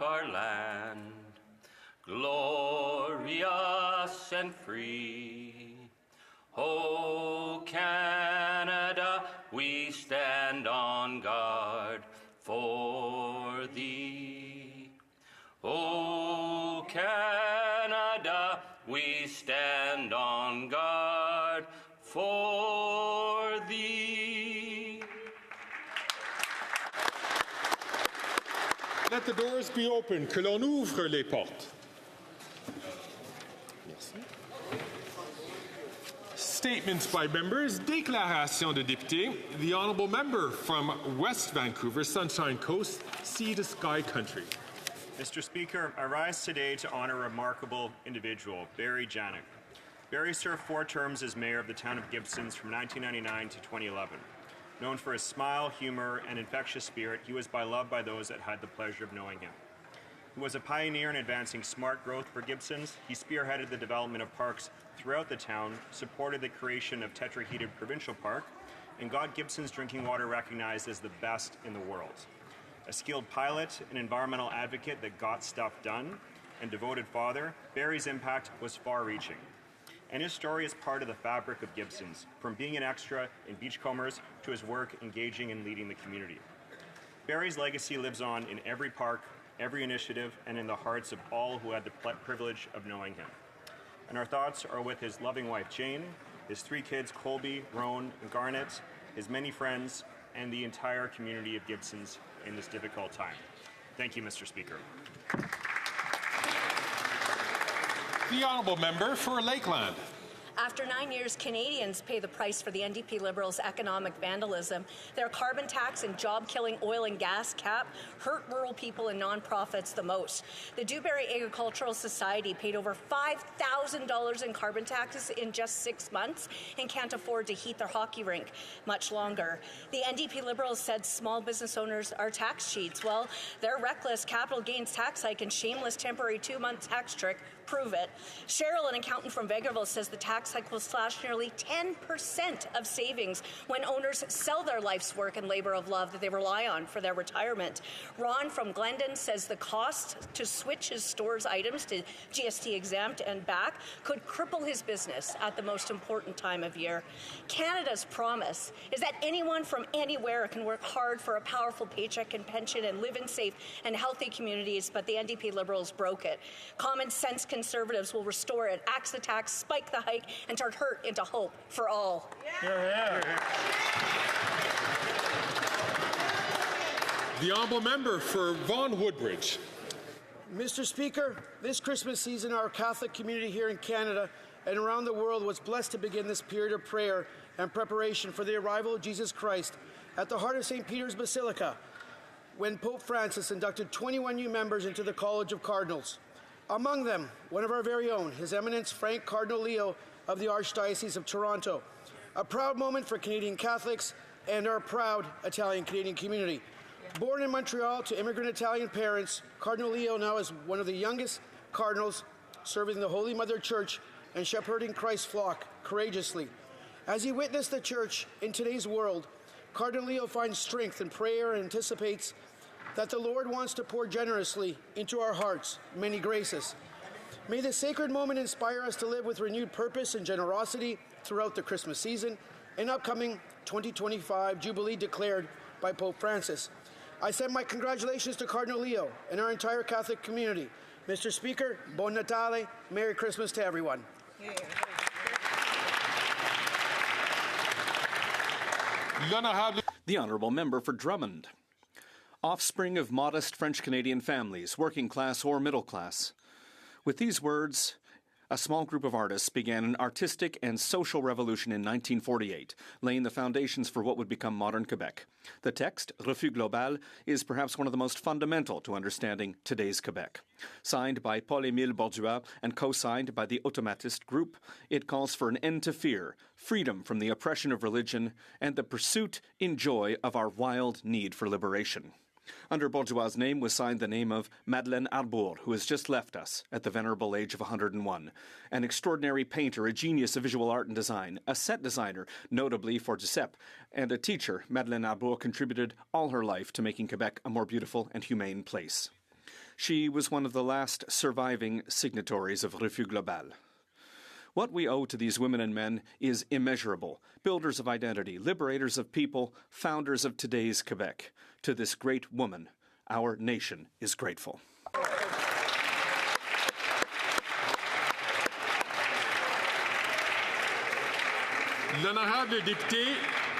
our land, glorious and free. O Canada, we stand on guard for thee. O Canada, we stand on guard for thee. Let the doors be open, que l'on ouvre les portes. Merci. Statements by members. Déclaration de députés. The honourable member from West Vancouver, Sunshine Coast, Sea to Sky Country. Mr. Speaker, I rise today to honor a remarkable individual, Barry Janik. Barry served 4 terms as mayor of the town of Gibsons from 1999 to 2011. Known for his smile, humor, and infectious spirit, he was beloved by those that had the pleasure of knowing him. He was a pioneer in advancing smart growth for Gibsons. He spearheaded the development of parks throughout the town, supported the creation of tetrahedral provincial park, and got Gibsons drinking water recognized as the best in the world. A skilled pilot, an environmental advocate that got stuff done, and devoted father, Barry's impact was far-reaching. And his story is part of the fabric of Gibsons, from being an extra in Beachcombers to his work engaging and leading the community. Barry's legacy lives on in every park, every initiative, and in the hearts of all who had the privilege of knowing him. And our thoughts are with his loving wife, Jane, his 3 kids, Colby, Roan, and Garnet, his many friends, and the entire community of Gibsons in this difficult time. Thank you, Mr. Speaker. The honourable member for Lakeland. After 9 years, Canadians pay the price for the NDP Liberals' economic vandalism. Their carbon tax and job-killing oil and gas cap hurt rural people and nonprofits the most. The Dewberry Agricultural Society paid over $5,000 in carbon taxes in just 6 months and can't afford to heat their hockey rink much longer. The NDP Liberals said small business owners are tax cheats. Well, their reckless capital gains tax hike and shameless temporary 2-month tax trick prove it. Cheryl, an accountant from Vegreville, says the tax hike will slash nearly 10% of savings when owners sell their life's work and labor of love that they rely on for their retirement. Ron from Glendon says the cost to switch his store's items to GST exempt and back could cripple his business at the most important time of year. Canada's promise is that anyone from anywhere can work hard for a powerful paycheck and pension and live in safe and healthy communities, but the NDP Liberals broke it. Common sense Conservatives will restore it, axe the tax, spike the hike, and turn hurt into hope for all. The honourable member for Vaughan Woodbridge. Mr. Speaker, this Christmas season, our Catholic community here in Canada and around the world was blessed to begin this period of prayer and preparation for the arrival of Jesus Christ at the heart of St. Peter's Basilica, when Pope Francis inducted 21 new members into the College of Cardinals. Among them, one of our very own, His Eminence Frank Cardinal Leo of the Archdiocese of Toronto. A proud moment for Canadian Catholics and our proud Italian-Canadian community. Born in Montreal to immigrant Italian parents, Cardinal Leo now is one of the youngest cardinals serving the Holy Mother Church and shepherding Christ's flock courageously. As he witnessed the Church in today's world, Cardinal Leo finds strength in prayer and anticipates that the Lord wants to pour generously into our hearts many graces. May this sacred moment inspire us to live with renewed purpose and generosity throughout the Christmas season and upcoming 2025 Jubilee declared by Pope Francis. I send my congratulations to Cardinal Leo and our entire Catholic community. Mr. Speaker, Buon Natale, Merry Christmas to everyone. The honourable member for Drummond. Offspring of modest French-Canadian families, working class or middle class. With these words, a small group of artists began an artistic and social revolution in 1948, laying the foundations for what would become modern Quebec. The text, Refus Global, is perhaps one of the most fundamental to understanding today's Quebec. Signed by Paul-Émile Bourgeois and co-signed by the Automatist Group, it calls for an end to fear, freedom from the oppression of religion, and the pursuit in joy of our wild need for liberation. Under Bourgeois' name was signed the name of Madeleine Arbour, who has just left us at the venerable age of 101. An extraordinary painter, a genius of visual art and design, a set designer, notably for Giuseppe, and a teacher, Madeleine Arbour contributed all her life to making Quebec a more beautiful and humane place. She was one of the last surviving signatories of Refus Global. What we owe to these women and men is immeasurable. Builders of identity, liberators of people, founders of today's Quebec. To this great woman, our nation is grateful. L'honorable député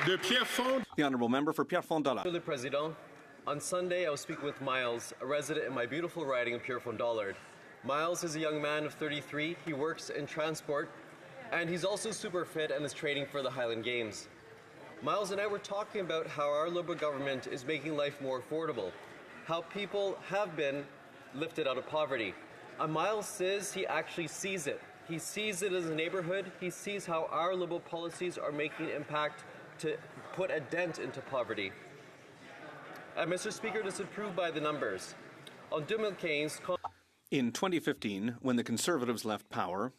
de Pierrefonds. The Honourable Member for Pierrefonds-Dollard. Monsieur le Président, on Sunday I was speaking with Miles, a resident in my beautiful riding of Pierrefonds-Dollard. Miles is a young man of 33. He works in transport, and he's also super fit and is training for the Highland Games. Miles and I were talking about how our Liberal government is making life more affordable, how people have been lifted out of poverty. And Miles says he actually sees it. He sees it as a neighborhood. He sees how our Liberal policies are making an impact to put a dent into poverty. And Mr. Speaker, this is proved by the numbers. On 2015, in 2015, when the Conservatives left power,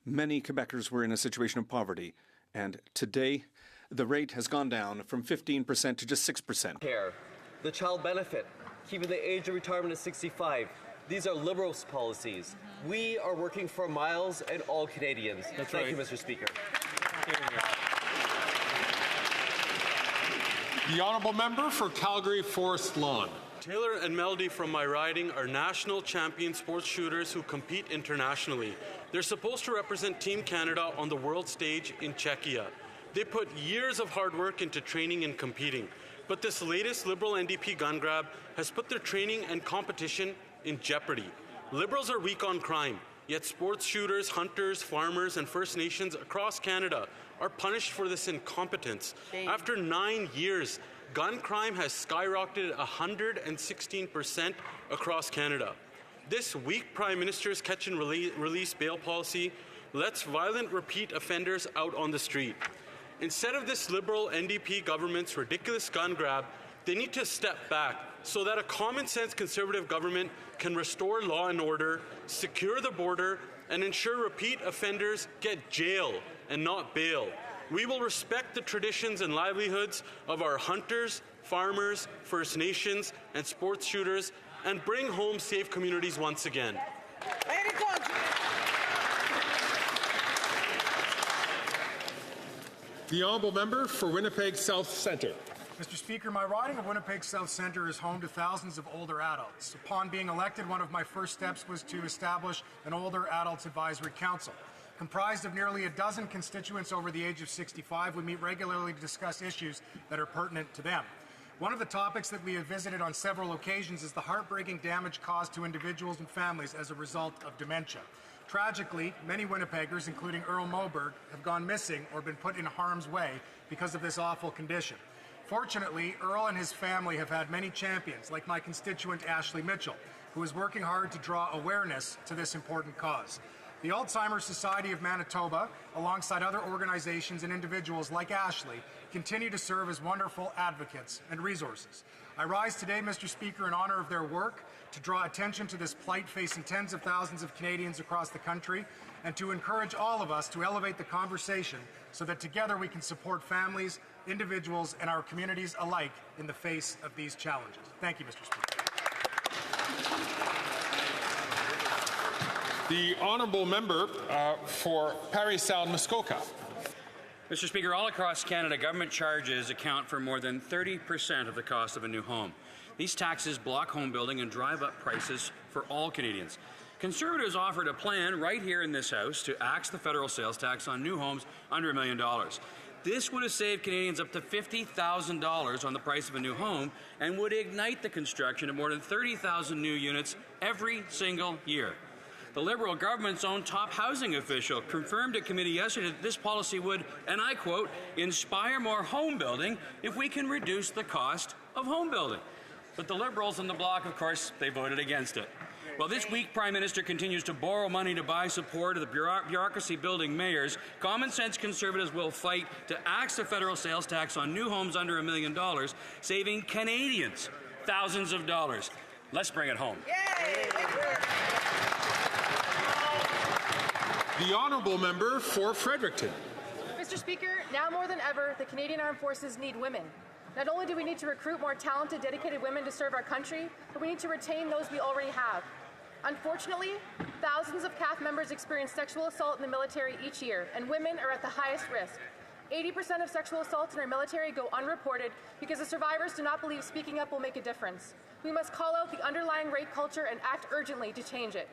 many Quebecers were in a situation of poverty, and today the rate has gone down from 15% to just 6%. Care, the child benefit, keeping the age of retirement at 65. These are Liberal policies. We are working for Miles and all Canadians. Thank you, Mr. Speaker. The Honourable Member for Calgary Forest Lawn. Taylor and Melody from my riding are national champion sports shooters who compete internationally. They're supposed to represent Team Canada on the world stage in Czechia. They put years of hard work into training and competing. But this latest Liberal NDP gun grab has put their training and competition in jeopardy. Liberals are weak on crime, yet sports shooters, hunters, farmers, and First Nations across Canada are punished for this incompetence. After 9 years, gun crime has skyrocketed 116% across Canada. This weak Prime Minister's catch and release bail policy lets violent repeat offenders out on the street. Instead of this Liberal NDP government's ridiculous gun grab, they need to step back so that a common-sense Conservative government can restore law and order, secure the border, and ensure repeat offenders get jail and not bail. We will respect the traditions and livelihoods of our hunters, farmers, First Nations, and sports shooters, and bring home safe communities once again. The Honourable Member for Winnipeg South Centre. Mr. Speaker, my riding of Winnipeg South Centre is home to thousands of older adults. Upon being elected, one of my first steps was to establish an Older Adults Advisory Council. Comprised of nearly a dozen constituents over the age of 65, we meet regularly to discuss issues that are pertinent to them. One of the topics that we have visited on several occasions is the heartbreaking damage caused to individuals and families as a result of dementia. Tragically, many Winnipeggers, including Earl Moberg, have gone missing or been put in harm's way because of this awful condition. Fortunately, Earl and his family have had many champions, like my constituent Ashley Mitchell, who is working hard to draw awareness to this important cause. The Alzheimer's Society of Manitoba, alongside other organizations and individuals like Ashley, continue to serve as wonderful advocates and resources. I rise today, Mr. Speaker, in honor of their work, to draw attention to this plight facing tens of thousands of Canadians across the country, and to encourage all of us to elevate the conversation so that together we can support families, individuals, and our communities alike in the face of these challenges. Thank you, Mr. Speaker. The Honourable Member for Parry Sound Muskoka. Mr. Speaker, all across Canada, government charges account for more than 30% of the cost of a new home. These taxes block home building and drive up prices for all Canadians. Conservatives offered a plan right here in this House to axe the federal sales tax on new homes under $1 million. This would have saved Canadians up to $50,000 on the price of a new home and would ignite the construction of more than 30,000 new units every single year. The Liberal government's own top housing official confirmed at committee yesterday that this policy would, and I quote, inspire more home building if we can reduce the cost of home building. But the Liberals in the Bloc, of course, they voted against it. While this weak Prime Minister continues to borrow money to buy support of the bureaucracy-building mayors, common-sense Conservatives will fight to axe the federal sales tax on new homes under $1 million, saving Canadians thousands of dollars. Let's bring it home. The Honourable Member for Fredericton. Mr. Speaker, now more than ever, the Canadian Armed Forces need women. Not only do we need to recruit more talented, dedicated women to serve our country, but we need to retain those we already have. Unfortunately, thousands of CAF members experience sexual assault in the military each year, and women are at the highest risk. 80% of sexual assaults in our military go unreported because the survivors do not believe speaking up will make a difference. We must call out the underlying rape culture and act urgently to change it.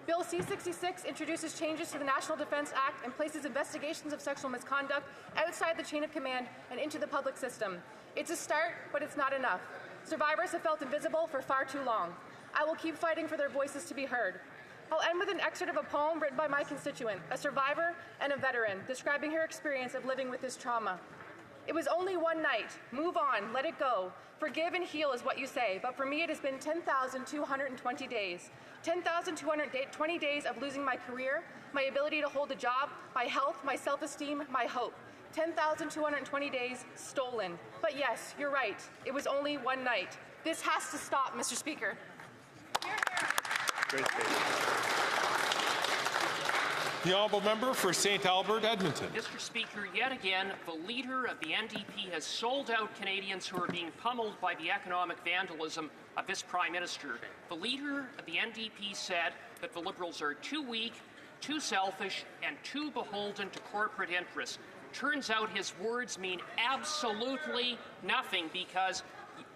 Bill C-66 introduces changes to the National Defense Act and places investigations of sexual misconduct outside the chain of command and into the public system. It's a start, but it's not enough. Survivors have felt invisible for far too long. I will keep fighting for their voices to be heard. I'll end with an excerpt of a poem written by my constituent, a survivor and a veteran, describing her experience of living with this trauma. It was only one night. Move on, let it go. Forgive and heal is what you say, but for me it has been 10,220 days. 10,220 days of losing my career, my ability to hold a job, my health, my self-esteem, my hope. 10,220 days stolen. But yes, you're right. It was only one night. This has to stop, Mr. Speaker. Great statement. The honourable member for St. Albert, Edmonton. Mr. Speaker, yet again, the leader of the NDP has sold out Canadians who are being pummeled by the economic vandalism of this Prime Minister. The leader of the NDP said that the Liberals are too weak, too selfish, and too beholden to corporate interests. Turns out his words mean absolutely nothing, because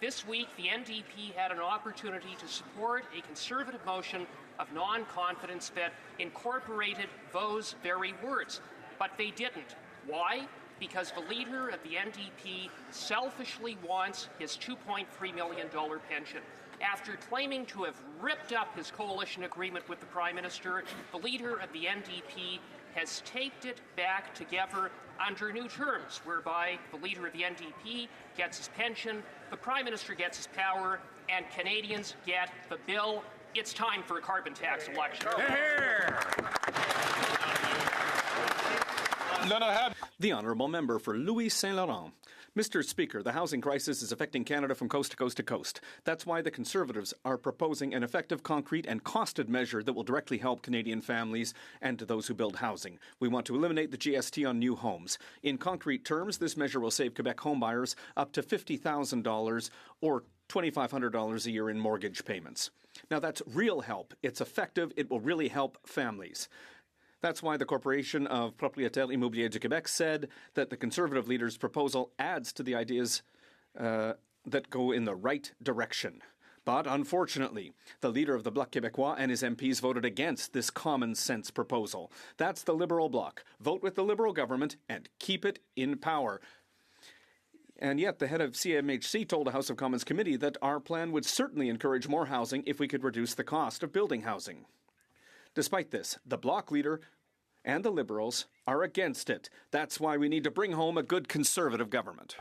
this week the NDP had an opportunity to support a Conservative motion of non-confidence that incorporated those very words. But they didn't. Why? Because the leader of the NDP selfishly wants his $2.3 million pension. After claiming to have ripped up his coalition agreement with the Prime Minister, the leader of the NDP has taped it back together under new terms, whereby the leader of the NDP gets his pension, the Prime Minister gets his power, and Canadians get the bill. It's time for a carbon tax election. The honourable member for Louis Saint Laurent. Mr. Speaker, the housing crisis is affecting Canada from coast to coast to coast. That's why the Conservatives are proposing an effective, concrete and costed measure that will directly help Canadian families and to those who build housing. We want to eliminate the GST on new homes. In concrete terms, this measure will save Quebec homebuyers up to $50,000 or $2,500 a year in mortgage payments. Now, that's real help. It's effective. It will really help families. That's why the Corporation of Propriétaires Immobiliers du Québec said that the Conservative leader's proposal adds to the ideas that go in the right direction. But unfortunately, the leader of the Bloc Québécois and his MPs voted against this common sense proposal. That's the Liberal Bloc. Vote with the Liberal government and keep it in power. And yet, the head of CMHC told a House of Commons committee that our plan would certainly encourage more housing if we could reduce the cost of building housing. Despite this, the Bloc leader and the Liberals are against it. That's why we need to bring home a good Conservative government.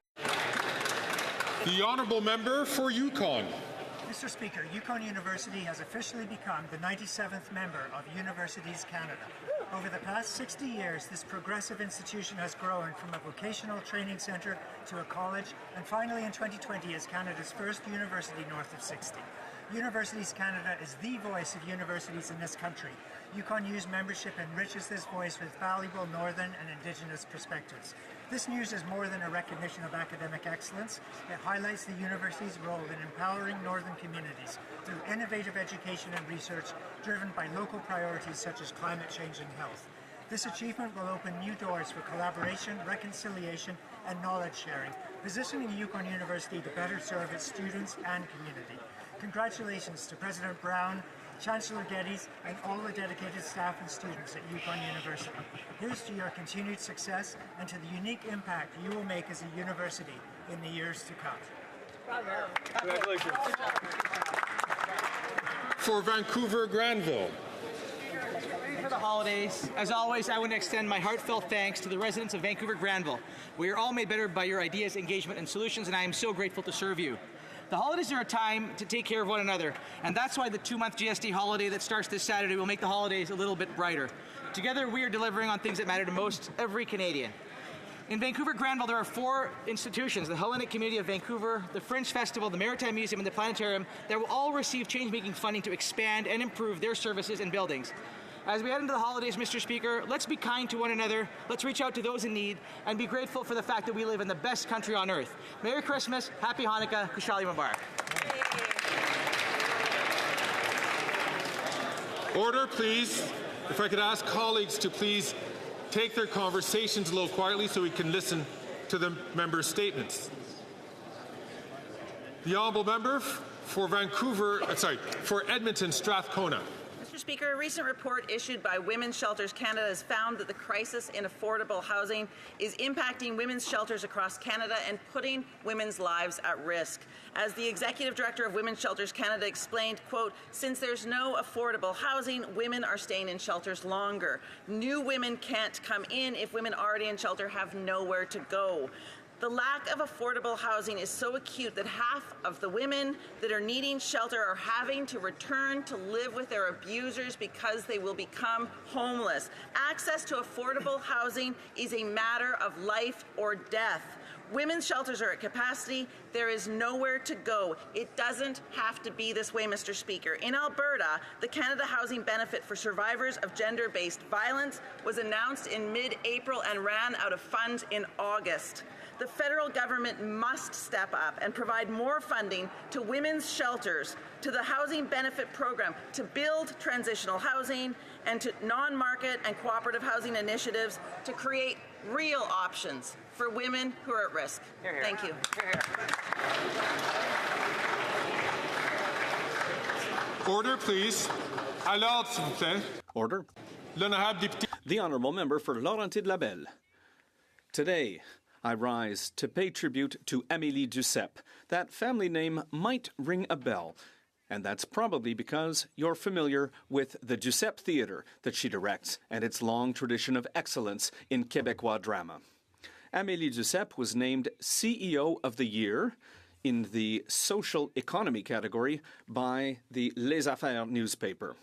The honourable member for Yukon. Mr. Speaker, Yukon University has officially become the 97th member of Universities Canada. Over the past 60 years, this progressive institution has grown from a vocational training centre to a college, and finally in 2020 is Canada's first university north of 60. Universities Canada is the voice of universities in this country. Yukon U's membership enriches this voice with valuable Northern and Indigenous perspectives. This news is more than a recognition of academic excellence. It highlights the university's role in empowering Northern communities through innovative education and research driven by local priorities such as climate change and health. This achievement will open new doors for collaboration, reconciliation, and knowledge sharing, positioning Yukon University to better serve its students and community. Congratulations to President Brown, Chancellor Geddes, and all the dedicated staff and students at Yukon University. Here's to your continued success and to the unique impact you will make as a university in the years to come. Bravo. Congratulations. For Vancouver, Granville. For the holidays. As always, I want to extend my heartfelt thanks to the residents of Vancouver, Granville. We are all made better by your ideas, engagement, and solutions, and I am so grateful to serve you. The holidays are a time to take care of one another, and that's why the 2-month GST holiday that starts this Saturday will make the holidays a little bit brighter. Together, we are delivering on things that matter to most every Canadian. In Vancouver, Granville, there are 4 institutions, the Hellenic Community of Vancouver, the Fringe Festival, the Maritime Museum, and the Planetarium, that will all receive change-making funding to expand and improve their services and buildings. As we head into the holidays, Mr. Speaker, let's be kind to one another, let's reach out to those in need, and be grateful for the fact that we live in the best country on earth. Merry Christmas, Happy Hanukkah, Kushali Mubarak. Order, please. If I could ask colleagues to please take their conversations a little quietly so we can listen to the member's statements. The honourable member for Edmonton Strathcona. Mr. Speaker, a recent report issued by Women's Shelters Canada has found that the crisis in affordable housing is impacting women's shelters across Canada and putting women's lives at risk. As the Executive Director of Women's Shelters Canada explained, quote, since there's no affordable housing, women are staying in shelters longer. New women can't come in if women already in shelter have nowhere to go. The lack of affordable housing is so acute that half of the women that are needing shelter are having to return to live with their abusers because they will become homeless. Access to affordable housing is a matter of life or death. Women's shelters are at capacity. There is nowhere to go. It doesn't have to be this way, Mr. Speaker. In Alberta, the Canada Housing Benefit for Survivors of Gender-Based Violence was announced in mid-April and ran out of funds in August. The federal government must step up and provide more funding to women's shelters, to the Housing Benefit Program, to build transitional housing, and to non-market and cooperative housing initiatives to create real options for women who are at risk. Hear, hear. Thank you. Hear, hear. Order, please. À l'ordre, s'il vous plaît. Order. L'honorable député. The honourable member for Laurentides-Labelle. Today, I rise to pay tribute to Amélie Duceppe. That family name might ring a bell, and that's probably because you're familiar with the Duceppe Theatre that she directs and its long tradition of excellence in Québécois drama. Amélie Duceppe was named CEO of the Year in the social economy category by the Les Affaires newspaper.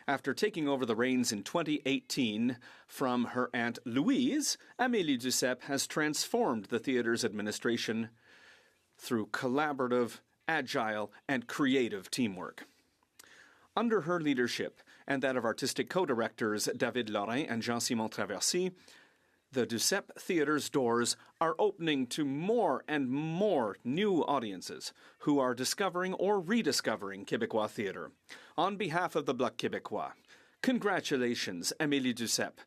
After taking over the reins in 2018 from her Aunt Louise, Amélie Duceppe has transformed the theatre's administration through collaborative, agile, and creative teamwork. Under her leadership and that of artistic co-directors David Lorrain and Jean-Simon Traversy, the Duceppe Theatre's doors are opening to more and more new audiences who are discovering or rediscovering Québécois theatre. On behalf of the Bloc Québécois, congratulations, Amélie Duceppe,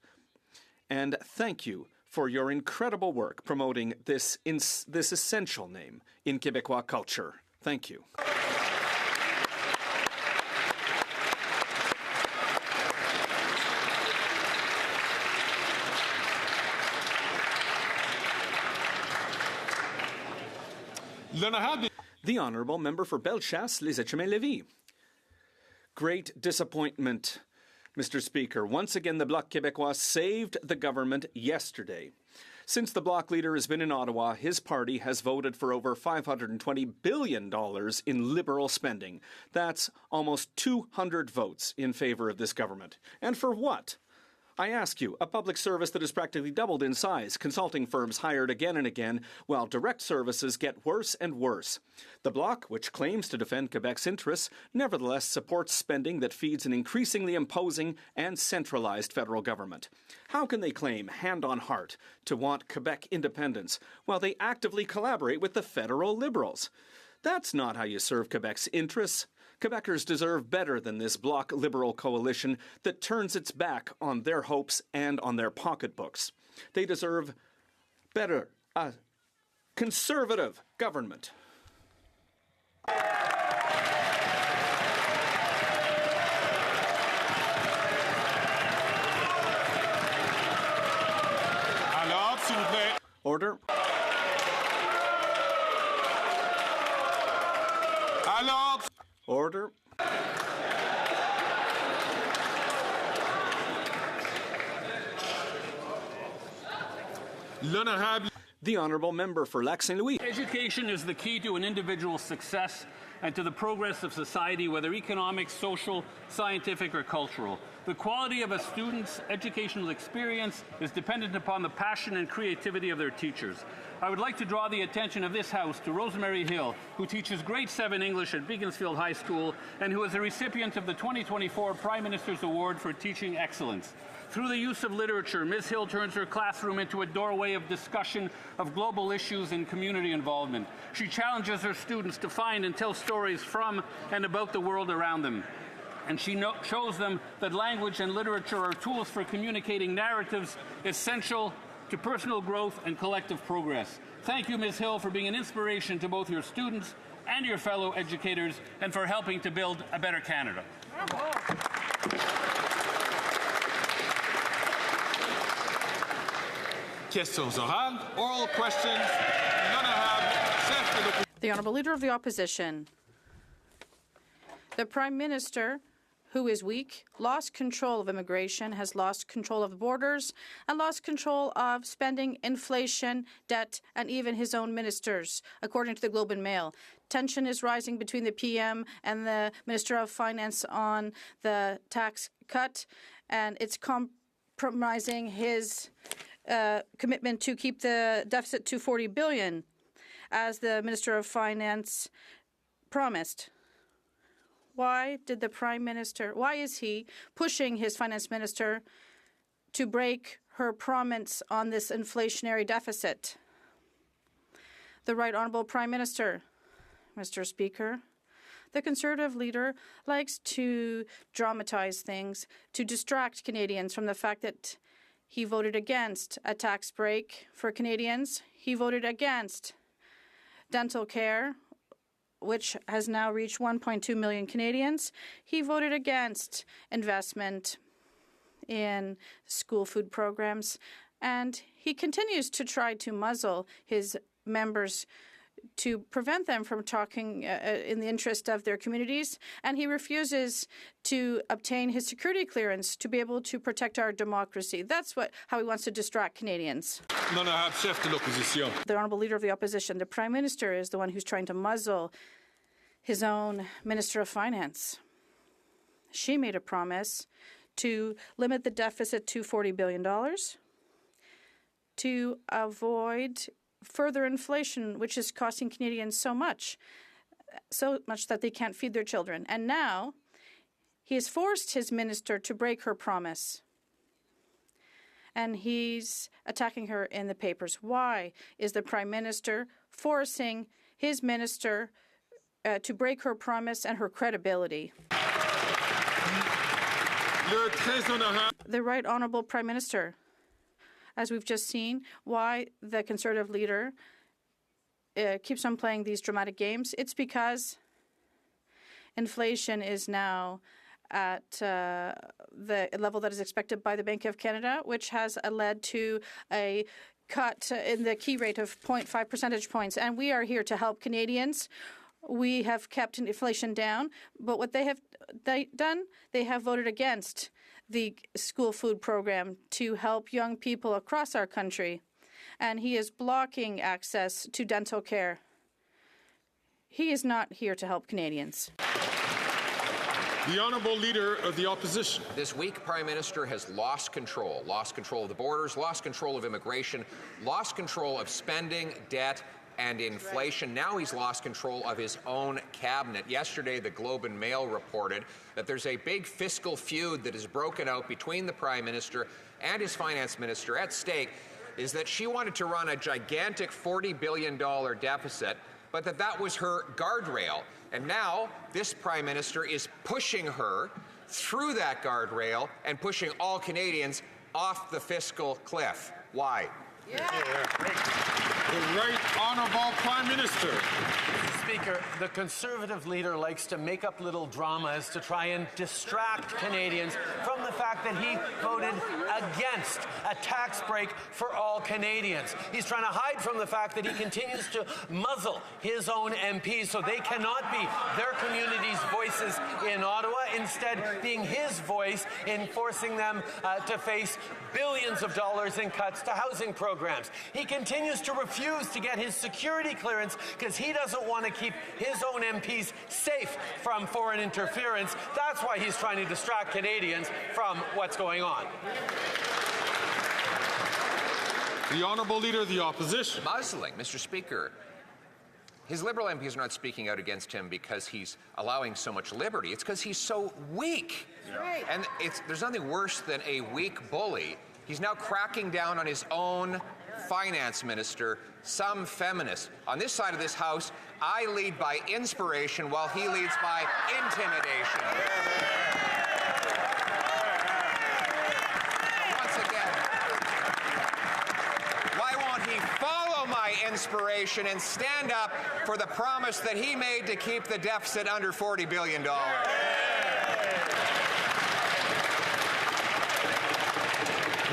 and thank you for your incredible work promoting this essential name in Québécois culture. Thank you. The honourable member for Bellechasse-les-Etchemins-Lévis. Great disappointment, Mr. Speaker. Once again, the Bloc Québécois saved the government yesterday. Since the Bloc leader has been in Ottawa, his party has voted for over $520 billion in liberal spending. That's almost 200 votes in favour of this government. And for what? I ask you, a public service that has practically doubled in size, consulting firms hired again and again, while direct services get worse and worse. The Bloc, which claims to defend Quebec's interests, nevertheless supports spending that feeds an increasingly imposing and centralized federal government. How can they claim, hand on heart, to want Quebec independence, while they actively collaborate with the federal Liberals? That's not how you serve Quebec's interests. Quebecers deserve better than this Bloc Liberal coalition that turns its back on their hopes and on their pocketbooks. They deserve better, a conservative government. Alors, s'il vous plaît. Order. Alors. Order. L'honorable. The Honourable Member for Lac St. Louis. Education is the key to an individual's success and to the progress of society, whether economic, social, scientific, or cultural. The quality of a student's educational experience is dependent upon the passion and creativity of their teachers. I would like to draw the attention of this House to Rosemary Hill, who teaches grade 7 English at Beaconsfield High School and who is a recipient of the 2024 Prime Minister's Award for Teaching Excellence. Through the use of literature, Ms. Hill turns her classroom into a doorway of discussion of global issues and community involvement. She challenges her students to find and tell stories from and about the world around them. And she shows them that language and literature are tools for communicating narratives essential to personal growth and collective progress. Thank you, Ms. Hill, for being an inspiration to both your students and your fellow educators, and for helping to build a better Canada. Questions orales, oral questions. The Honourable Leader of the Opposition. The Prime Minister, who is weak, lost control of immigration, has lost control of the borders, and lost control of spending, inflation, debt, and even his own ministers, according to the Globe and Mail. Tension is rising between the PM and the Minister of Finance on the tax cut, and it's compromising his commitment to keep the deficit to $40 billion, as the Minister of Finance promised. Why is he pushing his finance minister to break her promise on this inflationary deficit? The Right Honourable Prime Minister. Mr. Speaker, the Conservative leader likes to dramatize things, to distract Canadians from the fact that he voted against a tax break for Canadians. He voted against dental care, which has now reached 1.2 million Canadians. He voted against investment in school food programs, and he continues to try to muzzle his members to prevent them from talking in the interest of their communities, and he refuses to obtain his security clearance to be able to protect our democracy. That's how he wants to distract Canadians. The Honourable Leader of the Opposition. The Prime Minister is the one who's trying to muzzle his own Minister of Finance. She made a promise to limit the deficit to $40 billion, to avoid further inflation, which is costing Canadians so much that they can't feed their children. And now he has forced his minister to break her promise. And he's attacking her in the papers. Why is the Prime Minister forcing his minister to break her promise and her credibility? The Right Honourable Prime Minister. As we've just seen, why the Conservative leader keeps on playing these dramatic games. It's because inflation is now at the level that is expected by the Bank of Canada, which has led to a cut in the key rate of 0.5 percentage points. And we are here to help Canadians. We have kept inflation down, but what they have done, they have voted against the school food program to help young people across our country. And he is blocking access to dental care. He is not here to help Canadians. The Honourable Leader of the Opposition. This week, Prime Minister has lost control of the borders, lost control of immigration, lost control of spending, debt, and inflation. Now he's lost control of his own cabinet. Yesterday, the Globe and Mail reported that there's a big fiscal feud that has broken out between the Prime Minister and his Finance Minister. At stake is that she wanted to run a gigantic $40 billion deficit, but that was her guardrail. And now this Prime Minister is pushing her through that guardrail and pushing all Canadians off the fiscal cliff. Why? The Right Honourable Prime Minister. Mr. Speaker, the Conservative leader likes to make up little dramas to try and distract Canadians from the fact that he voted against a tax break for all Canadians. He's trying to hide from the fact that he continues to muzzle his own MPs so they cannot be their community's voices in Ottawa, instead being his voice in forcing them to face billions of dollars in cuts to housing programs. He continues to refuse to get his security clearance because he doesn't want to keep his own MPs safe from foreign interference. That's why he's trying to distract Canadians from what's going on. The Honourable Leader of the Opposition. Muzzling, Mr. Speaker. His Liberal MPs are not speaking out against him because he's allowing so much liberty. It's because he's so weak. Right. And there's nothing worse than a weak bully. He's now cracking down on his own finance minister, some feminist. On this side of this House, I lead by inspiration while he leads by intimidation. Once again, why won't he follow my inspiration and stand up for the promise that he made to keep the deficit under $40 billion? The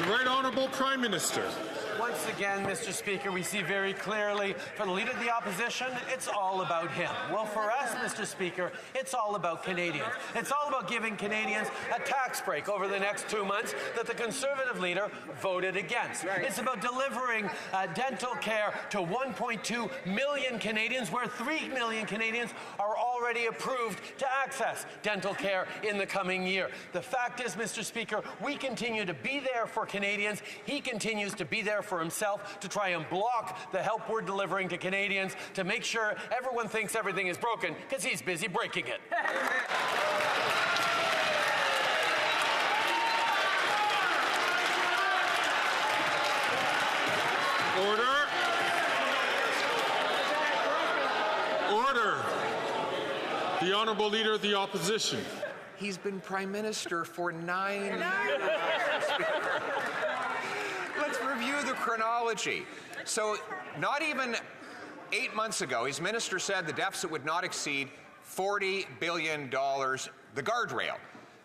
Right Honourable Prime Minister. Once again, Mr. Speaker, we see very clearly for the Leader of the Opposition, it's all about him. Well, for us, Mr. Speaker, it's all about Canadians. It's all about giving Canadians a tax break over the next 2 months that the Conservative leader voted against. Right. It's about delivering dental care to 1.2 million Canadians, where 3 million Canadians are already approved to access dental care in the coming year. The fact is, Mr. Speaker, we continue to be there for Canadians. He continues to be there for himself to try and block the help we're delivering to Canadians to make sure everyone thinks everything is broken because he's busy breaking it. Order. Order. The Honourable Leader of the Opposition. He's been Prime Minister for 9 years. Let's review the chronology. So, not even 8 months ago, his minister said the deficit would not exceed $40 billion, the guardrail.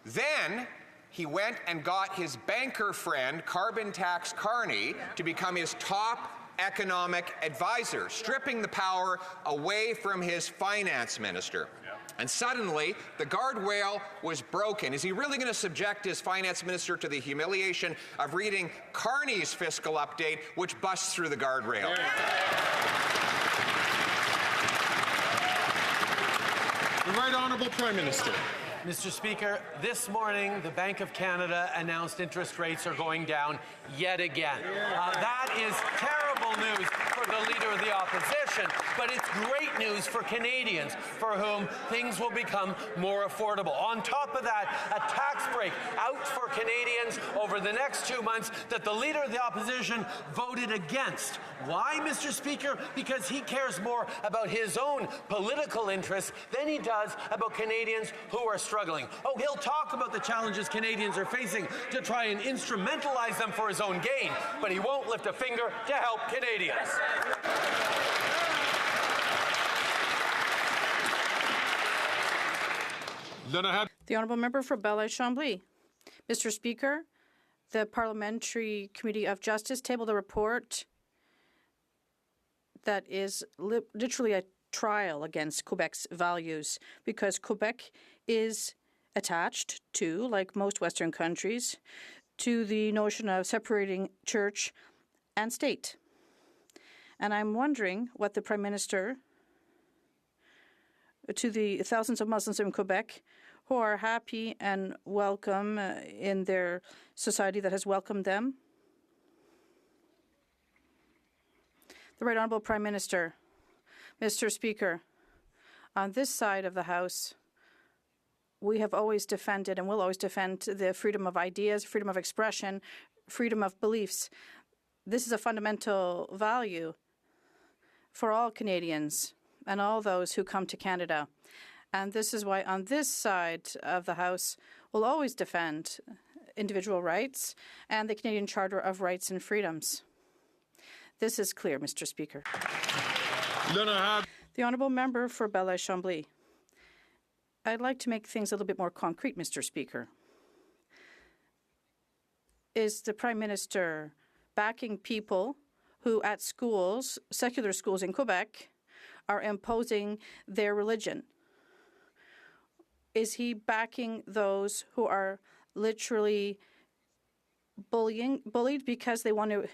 Then, he went and got his banker friend, Carbon Tax Carney, to become his top economic advisor, stripping the power away from his finance minister. And suddenly, the guardrail was broken. Is he really going to subject his finance minister to the humiliation of reading Carney's fiscal update, which busts through the guardrail? The Right Honourable Prime Minister. Mr. Speaker, this morning, the Bank of Canada announced interest rates are going down yet again. That is terrible news for the Leader of the Opposition, but it's great news for Canadians, for whom things will become more affordable. On top of that, a tax break out for Canadians over the next 2 months that the Leader of the Opposition voted against. Why, Mr. Speaker? Because he cares more about his own political interests than he does about Canadians who are struggling. Oh, he'll talk about the challenges Canadians are facing to try and instrumentalize them for his own gain, but he won't lift a finger to help Canadians. The Honourable Member for Belleuil-Chambly. Mr. Speaker, the Parliamentary Committee of Justice tabled a report that is literally a trial against Quebec's values, because Quebec is attached to, like most Western countries, to the notion of separating church and state. And I'm wondering what the Prime Minister, to the thousands of Muslims in Quebec who are happy and welcome in their society that has welcomed them. The Right Honourable Prime Minister. Mr. Speaker, on this side of the House, we have always defended and will always defend the freedom of ideas, freedom of expression, freedom of beliefs. This is a fundamental value for all Canadians and all those who come to Canada. And this is why on this side of the House, we'll always defend individual rights and the Canadian Charter of Rights and Freedoms. This is clear, Mr. Speaker. The honourable member for Belleuil-Chambly. I'd like to make things a little bit more concrete, Mr. Speaker. Is the Prime Minister backing people who at schools, secular schools in Quebec, are imposing their religion? Is he backing those who are literally bullied because they want to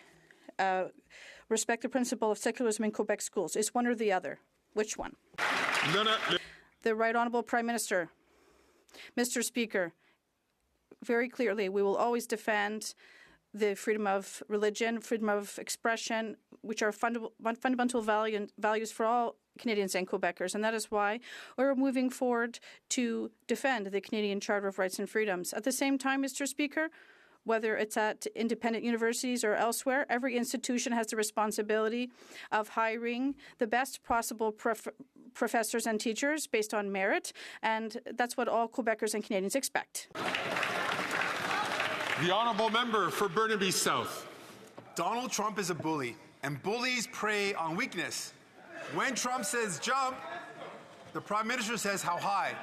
respect the principle of secularism in Quebec schools? It's one or the other. Which one? The Right Honourable Prime Minister. Mr. Speaker, very clearly, we will always defend the freedom of religion, freedom of expression, which are fundamental values for all Canadians and Quebecers, and that is why we're moving forward to defend the Canadian Charter of Rights and Freedoms. At the same time, Mr. Speaker, whether it's at independent universities or elsewhere, every institution has the responsibility of hiring the best possible professors and teachers based on merit, and that's what all Quebecers and Canadians expect. The honourable member for Burnaby South. Donald Trump is a bully, and bullies prey on weakness. When Trump says jump, the Prime Minister says how high.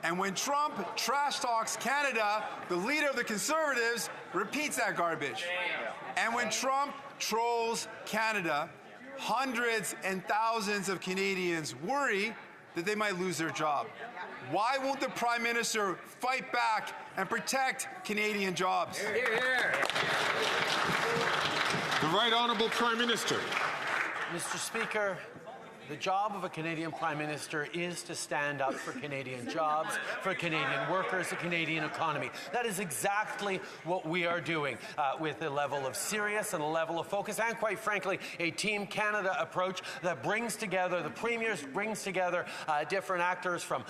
And when Trump trash talks Canada, the leader of the Conservatives repeats that garbage. And when Trump trolls Canada, hundreds and thousands of Canadians worry that they might lose their job. Why won't the Prime Minister fight back and protect Canadian jobs? The Right Honourable Prime Minister. Mr. Speaker, the job of a Canadian Prime Minister is to stand up for Canadian jobs, for Canadian workers, the Canadian economy. That is exactly what we are doing with a level of serious and a level of focus and, quite frankly, a Team Canada approach that brings together, the Premiers brings together different actors from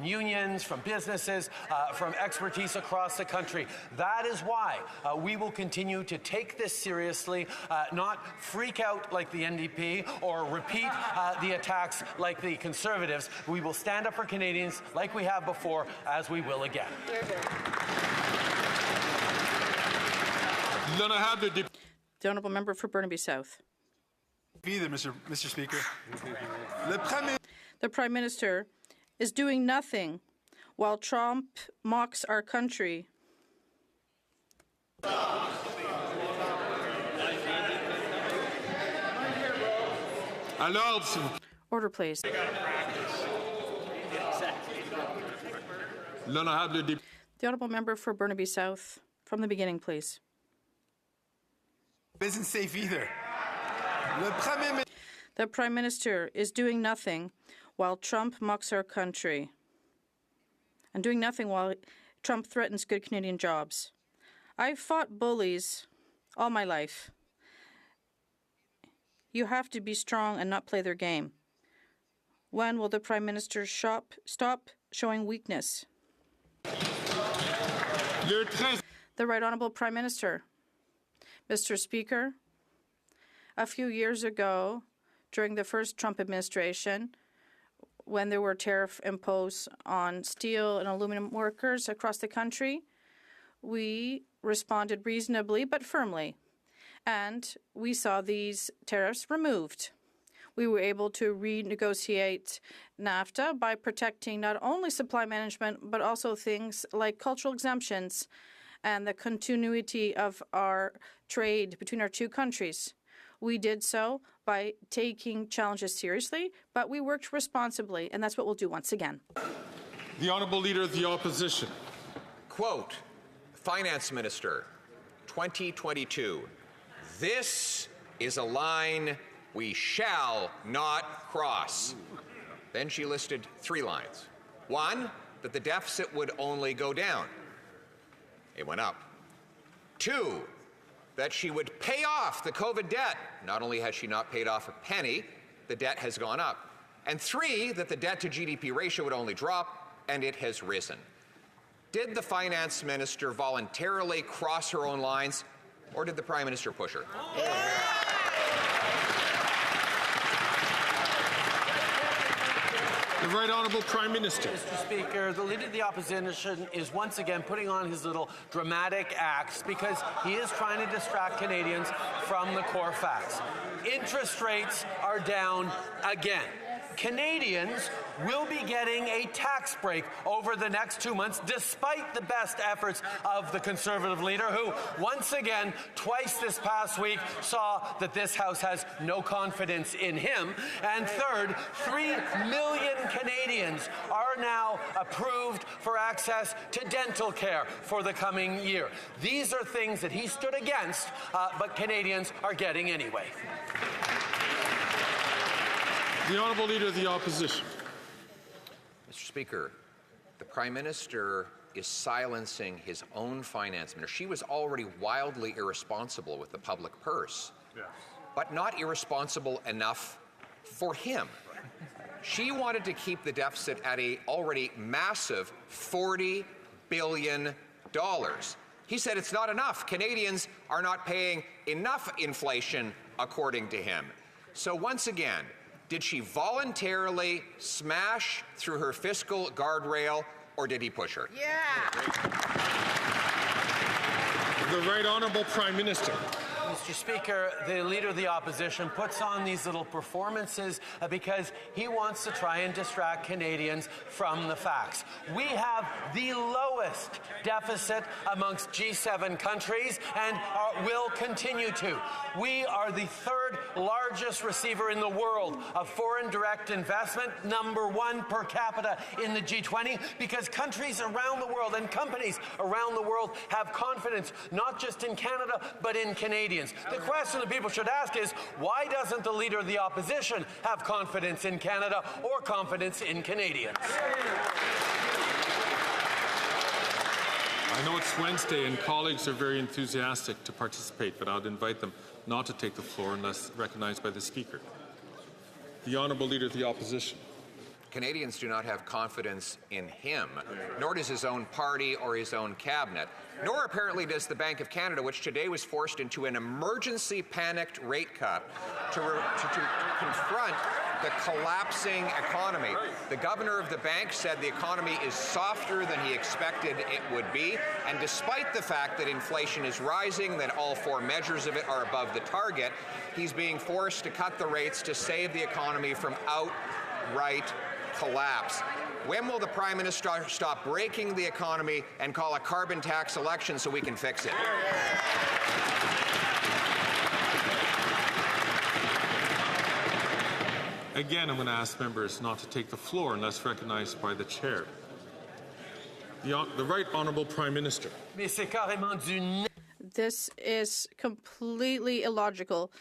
unions, from businesses, from expertise across the country. That is why we will continue to take this seriously, not freak out like the NDP or repeat the attacks like the Conservatives. We will stand up for Canadians like we have before, as we will again. The honourable member for Burnaby South. Either, Mr. Speaker. The Prime Minister is doing nothing while Trump mocks our country. Order, please. The honourable member for Burnaby South, from the beginning, please. Isn't safe either. The Prime Minister is doing nothing while Trump mocks our country, and doing nothing while Trump threatens good Canadian jobs. I've fought bullies all my life. You have to be strong and not play their game. When will the Prime Minister stop showing weakness? The Right Honourable Prime Minister. Mr. Speaker, a few years ago, during the first Trump administration, when there were tariffs imposed on steel and aluminum workers across the country, we responded reasonably but firmly, and we saw these tariffs removed. We were able to renegotiate NAFTA by protecting not only supply management, but also things like cultural exemptions and the continuity of our trade between our two countries. We did so by taking challenges seriously, but we worked responsibly, and that's what we'll do once again. The Honourable Leader of the Opposition. Quote, Finance Minister, 2022. This is a line we shall not cross. Then she listed 3 lines. 1, that the deficit would only go down. It went up. 2, that she would pay off the COVID debt. Not only has she not paid off a penny, the debt has gone up. And 3, that the debt to GDP ratio would only drop, and it has risen. Did the Finance Minister voluntarily cross her own lines, or did the Prime Minister push her? The Right Honourable Prime Minister. Mr. Speaker, the Leader of the Opposition is once again putting on his little dramatic acts because he is trying to distract Canadians from the core facts. Interest rates are down again. Canadians will be getting a tax break over the next 2 months, despite the best efforts of the Conservative leader, who once again, twice this past week, saw that this House has no confidence in him. And third, 3 million Canadians are now approved for access to dental care for the coming year. These are things that he stood against, but Canadians are getting anyway. The Honourable Leader of the Opposition. Mr. Speaker, the Prime Minister is silencing his own finance minister. She was already wildly irresponsible with the public purse, but not irresponsible enough for him. She wanted to keep the deficit at a already massive $40 billion. He said it's not enough. Canadians are not paying enough inflation, according to him. So once again, did she voluntarily smash through her fiscal guardrail, or did he push her? Yeah. The Right Honourable Prime Minister. Mr. Speaker, the Leader of the Opposition puts on these little performances because he wants to try and distract Canadians from the facts. We have the lowest deficit amongst G7 countries and will continue to. We are the third largest receiver in the world of foreign direct investment, #1 per capita in the G20, because countries around the world and companies around the world have confidence not just in Canada but in Canadians. The question that people should ask is, why doesn't the Leader of the Opposition have confidence in Canada or confidence in Canadians? I know it's Wednesday and colleagues are very enthusiastic to participate, but I'd invite them not to take the floor unless recognized by the Speaker. The Honourable Leader of the Opposition. Canadians do not have confidence in him, nor does his own party or his own cabinet, nor apparently does the Bank of Canada, which today was forced into an emergency panicked rate cut to confront the collapsing economy. The governor of the bank said the economy is softer than he expected it would be, and despite the fact that inflation is rising, that all 4 measures of it are above the target, he's being forced to cut the rates to save the economy from outright collapse. When will the Prime Minister stop breaking the economy and call a carbon tax election so we can fix it? Again, I'm going to ask members not to take the floor unless recognized by the Chair. The Right Honourable Prime Minister. This is completely illogical.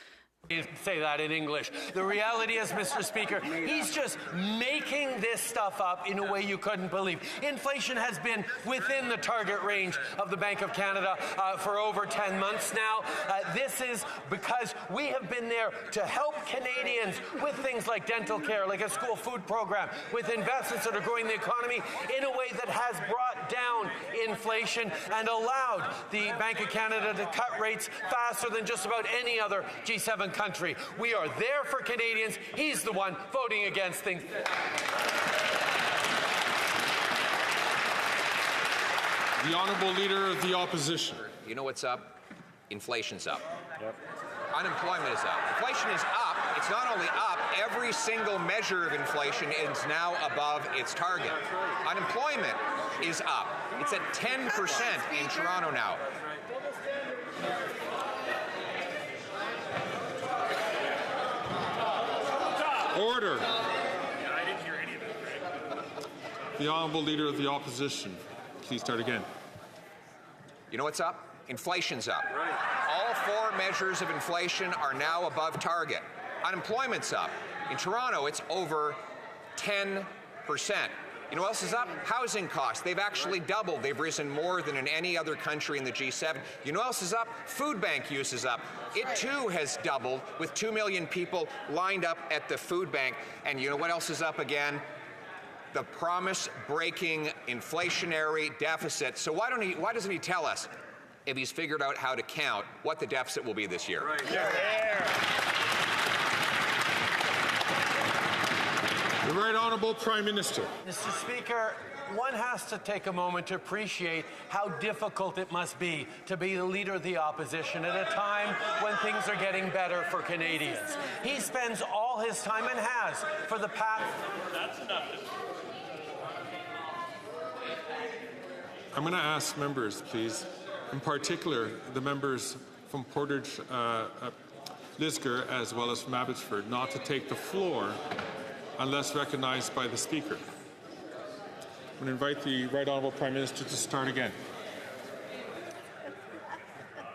Say that in English. The reality is, Mr. Speaker, he's just making this stuff up in a way you couldn't believe. Inflation has been within the target range of the Bank of Canada for over 10 months now. This is because we have been there to help Canadians with things like dental care, like a school food program, with investments that are growing the economy in a way that has brought down inflation and allowed the Bank of Canada to cut rates faster than just about any other G7 country. We are there for Canadians. He's the one voting against things. The Honourable Leader of the Opposition. You know what's up? Inflation's up. Yep. Unemployment is up. Inflation is up. It's not only up, every single measure of inflation is now above its target. Unemployment is up. It's at 10% in Toronto now. Order. I didn't hear any of it. The Honourable Leader of the Opposition. Please start again. You know what's up? Inflation's up. All 4 measures of inflation are now above target. Unemployment's up. In Toronto, it's over 10%. You know what else is up? Housing costs. They've actually doubled. They've risen more than in any other country in the G7. You know what else is up? Food bank use is up. It too has doubled, with 2 million people lined up at the food bank. And you know what else is up again? The promise-breaking inflationary deficit. So why doesn't he tell us, if he's figured out how to count, what the deficit will be this year? The Right Honourable Prime Minister. Mr. Speaker, one has to take a moment to appreciate how difficult it must be to be the Leader of the Opposition at a time when things are getting better for Canadians. He spends all his time, and has for the past... That's enough. I'm going to ask members, please, in particular the members from Portage, Lisgar, as well as from Abbotsford, not to take the floor unless recognized by the Speaker. I'm going to invite the Right Honourable Prime Minister to start again.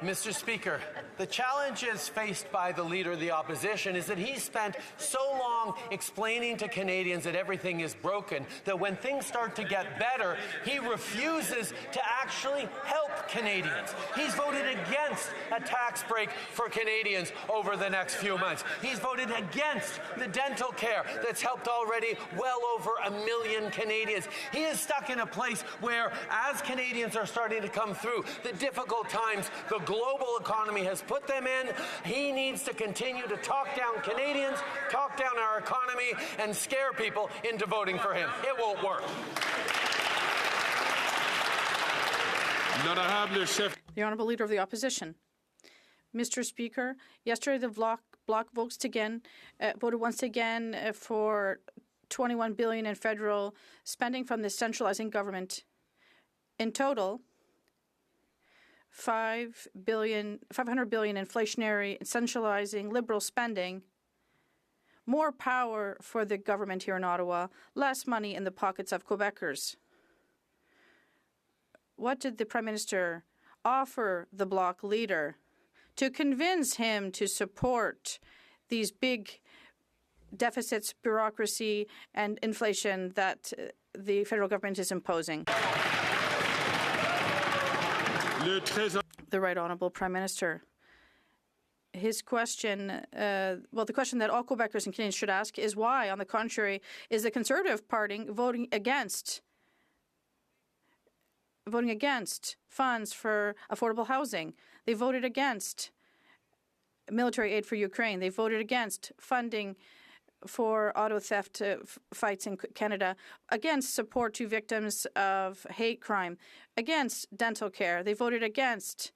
Mr. Speaker, the challenges faced by the Leader of the Opposition is that he spent so long explaining to Canadians that everything is broken that when things start to get better, he refuses to actually help Canadians. He's voted against a tax break for Canadians over the next few months. He's voted against the dental care that's helped already well over 1 million Canadians. He is stuck in a place where, as Canadians are starting to come through the difficult times the global economy has put them in, he needs to continue to talk down Canadians, talk down our economy, and scare people into voting for him. It won't work. The Honourable Leader of the Opposition. Mr. Speaker, yesterday the Bloc voted once again for $21 billion in federal spending from the centralizing government. In total, $500 billion inflationary, centralizing, liberal spending, more power for the government here in Ottawa, less money in the pockets of Quebecers. What did the Prime Minister offer the Bloc leader to convince him to support these big deficits, bureaucracy, and inflation that the federal government is imposing? The Right Honourable Prime Minister. His question, the question that all Quebecers and Canadians should ask is why, on the contrary, is the Conservative Party voting against funds for affordable housing. They voted against military aid for Ukraine. They voted against funding for auto theft fights in Canada, against support to victims of hate crime, against dental care. They voted against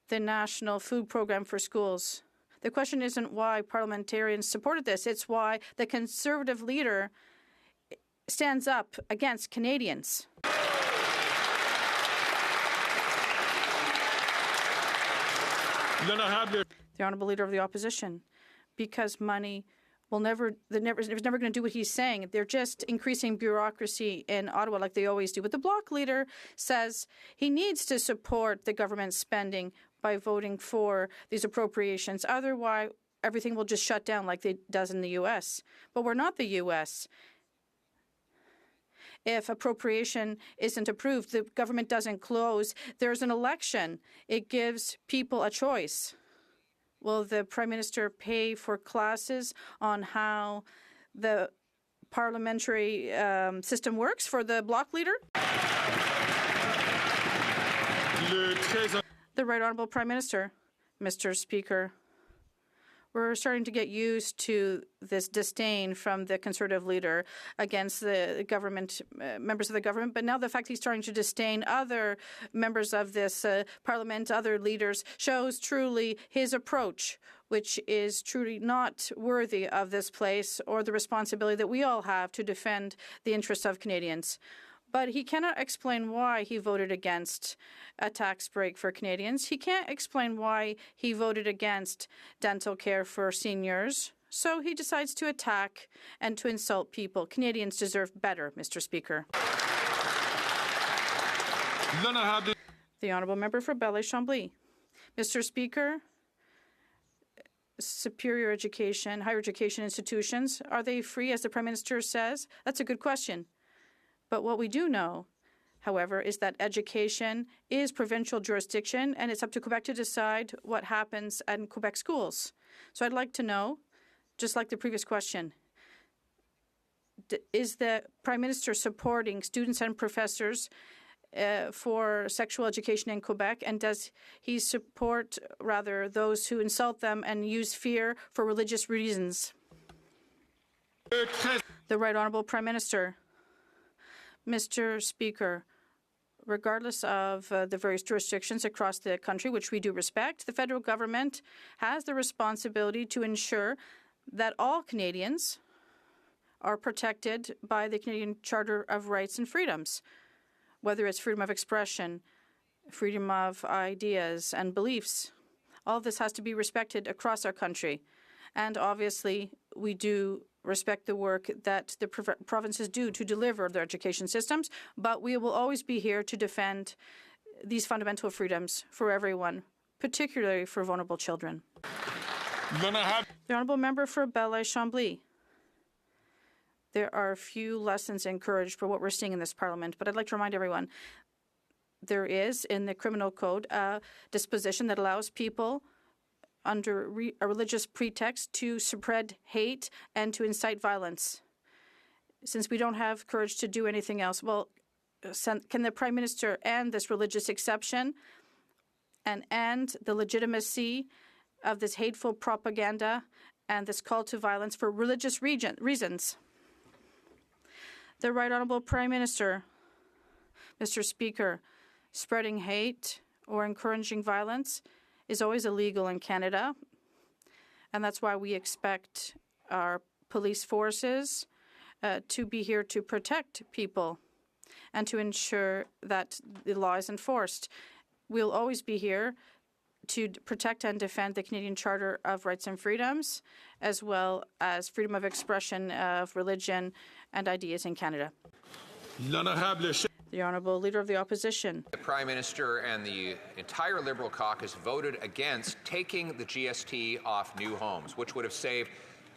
the National Food Program for schools. The question isn't why parliamentarians supported this. It's why the Conservative leader stands up against Canadians. The Honourable Leader of the Opposition. Because money is never going to do what he's saying. They're just increasing bureaucracy in Ottawa like they always do. But the Bloc leader says he needs to support the government spending by voting for these appropriations. Otherwise, everything will just shut down like it does in the U.S. But we're not the U.S. If appropriation isn't approved, the government doesn't close. There's an election. It gives people a choice. Will the Prime Minister pay for classes on how the parliamentary system works for the Bloc leader? The Right Honourable Prime Minister. Mr. Speaker, we're starting to get used to this disdain from the Conservative leader against the government, members of the government. But now the fact he's starting to disdain other members of this parliament, other leaders, shows truly his approach, which is truly not worthy of this place or the responsibility that we all have to defend the interests of Canadians. But he cannot explain why he voted against a tax break for Canadians. He can't explain why he voted against dental care for seniors. So he decides to attack and to insult people. Canadians deserve better, Mr. Speaker. The Honourable Member for Belleuil-Chambly. Mr. Speaker, superior education, higher education institutions, are they free, as the Prime Minister says? That's a good question. But what we do know, however, is that education is provincial jurisdiction, and it's up to Quebec to decide what happens in Quebec schools. So I'd like to know, just like the previous question, is the Prime Minister supporting students and professors for sexual education in Quebec, and does he support, rather, those who insult them and use fear for religious reasons? The Right Honourable Prime Minister. Mr. Speaker, regardless of the various jurisdictions across the country, which we do respect, the federal government has the responsibility to ensure that all Canadians are protected by the Canadian Charter of Rights and Freedoms, whether it's freedom of expression, freedom of ideas and beliefs. All of this has to be respected across our country. And obviously, we do respect the work that the provinces do to deliver their education systems, but we will always be here to defend these fundamental freedoms for everyone, particularly for vulnerable children. The Honourable Member for Bell-Chambly. There are a few lessons encouraged for what we're seeing in this Parliament, but I'd like to remind everyone there is in the Criminal Code a disposition that allows people under a religious pretext to spread hate and to incite violence. Since we don't have courage to do anything else, well, can the Prime Minister end this religious exception and end the legitimacy of this hateful propaganda and this call to violence for religious reasons? The Right Honourable Prime Minister. Mr. Speaker, spreading hate or encouraging violence is always illegal in Canada, and that's why we expect our police forces to be here to protect people and to ensure that the law is enforced. We'll always be here to protect and defend the Canadian Charter of Rights and Freedoms, as well as freedom of expression of religion and ideas in Canada. The Honourable Leader of the Opposition. The Prime Minister and the entire Liberal caucus voted against taking the GST off new homes, which would have saved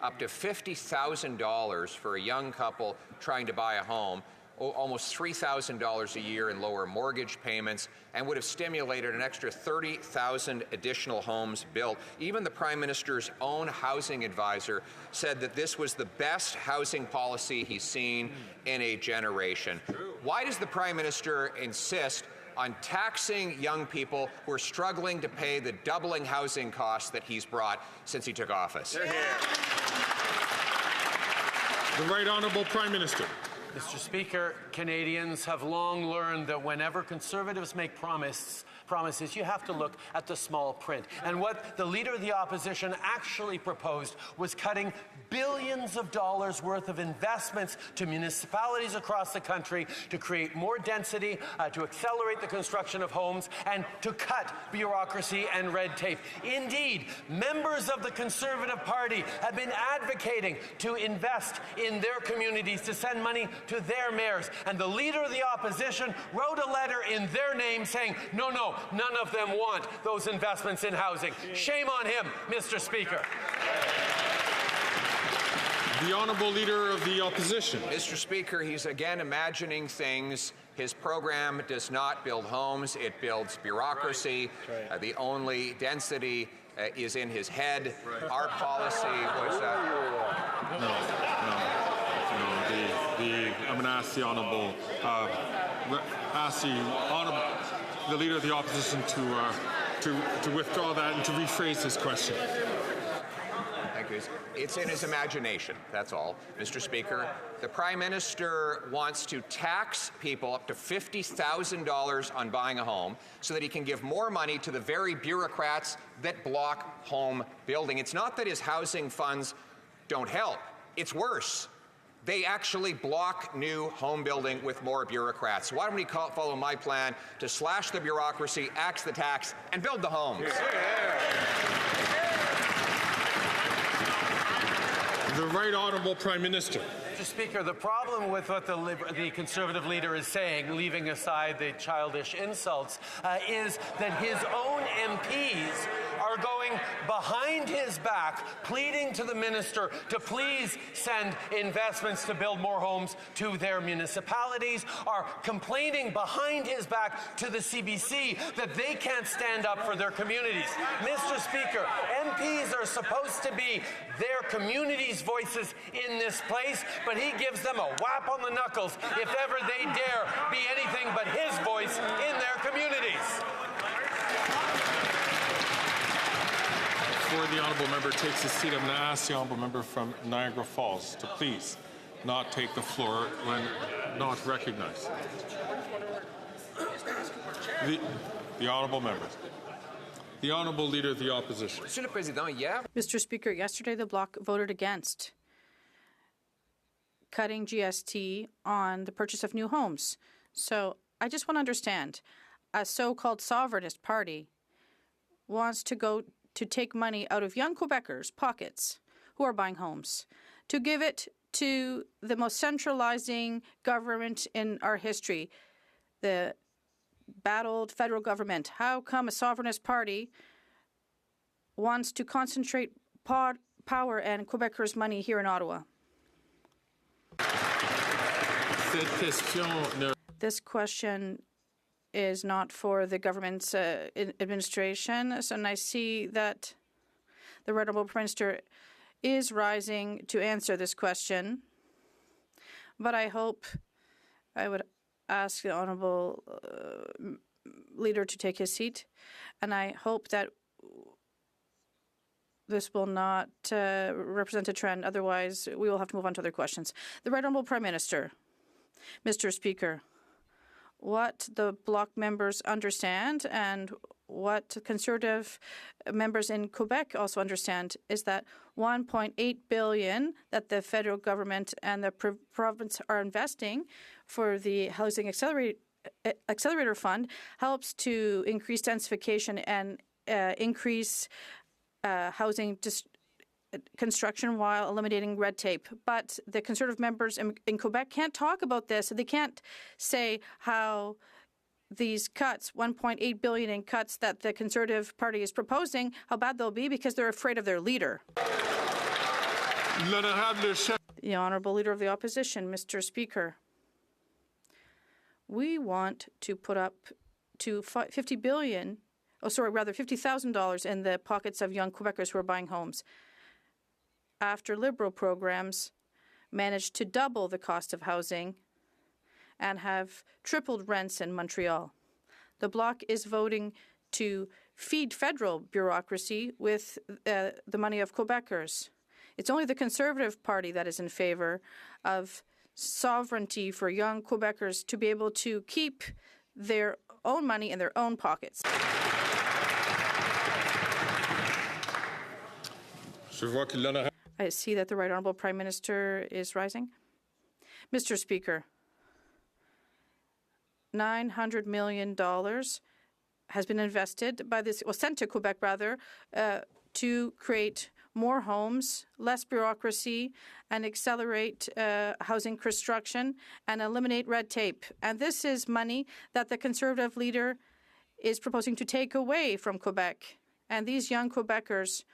up to $50,000 for a young couple trying to buy a home, almost $3,000 a year in lower mortgage payments, and would have stimulated an extra 30,000 additional homes built. Even the Prime Minister's own housing advisor said that this was the best housing policy he's seen in a generation. Why does the Prime Minister insist on taxing young people who are struggling to pay the doubling housing costs that he's brought since he took office? The Right Honourable Prime Minister. Mr. Speaker, Canadians have long learned that whenever Conservatives make promises, you have to look at the small print. And what the Leader of the Opposition actually proposed was cutting billions of dollars worth of investments to municipalities across the country to create more density, to accelerate the construction of homes, and to cut bureaucracy and red tape. Indeed, members of the Conservative Party have been advocating to invest in their communities, to send money to their mayors. And the Leader of the Opposition wrote a letter in their name saying, no, none of them want those investments in housing. Shame on him, Mr. Speaker. The Honourable Leader of the Opposition. Mr. Speaker, he's again imagining things. His program does not build homes, it builds bureaucracy. The only density is in his head. Our policy was I'm going to ask the Honourable, the Leader of the Opposition to withdraw that and to rephrase his question. Thank you. It's in his imagination, that's all. Mr. Speaker, the Prime Minister wants to tax people up to $50,000 on buying a home so that he can give more money to the very bureaucrats that block home building. It's not that his housing funds don't help. It's worse. They actually block new home building with more bureaucrats. Why don't we follow my plan to slash the bureaucracy, axe the tax, and build the homes? The Right Honourable Prime Minister. Mr. Speaker, the problem with what the Conservative leader is saying, leaving aside the childish insults, is that his own MPs are going behind his back, pleading to the minister to please send investments to build more homes to their municipalities, are complaining behind his back to the CBC that they can't stand up for their communities. Mr. Speaker, MPs are supposed to be their communities' voices in this place, but he gives them a whap on the knuckles if ever they dare be anything but his voice in their communities. Before the Honourable Member takes his seat, I'm going to ask the Honourable Member from Niagara Falls to please not take the floor when not recognized. The honourable members. The Honourable Leader of the Opposition. Mr. Speaker, yesterday the Bloc voted against cutting GST on the purchase of new homes. So I just want to understand, a so-called sovereignist party wants to take money out of young Quebecers' pockets who are buying homes, to give it to the most centralizing government in our history, the battled federal government. How come a sovereignist party wants to concentrate power and Quebecers' money here in Ottawa? This question is not for the government's administration, and I see that the Right Honourable Prime Minister is rising to answer this question. But I would ask the Honourable Leader to take his seat, and I hope that this will not represent a trend. Otherwise, we will have to move on to other questions. The Right Honourable Prime Minister. Mr. Speaker, what the Bloc members understand and what Conservative members in Quebec also understand is that $1.8 billion that the federal government and the province are investing for the Housing Accelerator Fund helps to increase densification and increase housing construction while eliminating red tape. But the Conservative members in Quebec can't talk about this. They can't say how these cuts, $1.8 billion in cuts that the Conservative Party is proposing, how bad they'll be because they're afraid of their leader. The Honourable Leader of the Opposition, Mr. Speaker. We want to put up to $50,000 in the pockets of young Quebecers who are buying homes, after Liberal programs managed to double the cost of housing and have tripled rents in Montreal. The Bloc is voting to feed federal bureaucracy with the money of Quebecers. It's only the Conservative Party that is in favour of sovereignty for young Quebecers to be able to keep their own money in their own pockets. I see that the Right Honourable Prime Minister is rising. Mr. Speaker, $900 million has been invested by this, well, sent to Quebec rather, to create more homes, less bureaucracy, and accelerate housing construction and eliminate red tape. And this is money that the Conservative leader is proposing to take away from Quebec. And these young Quebecers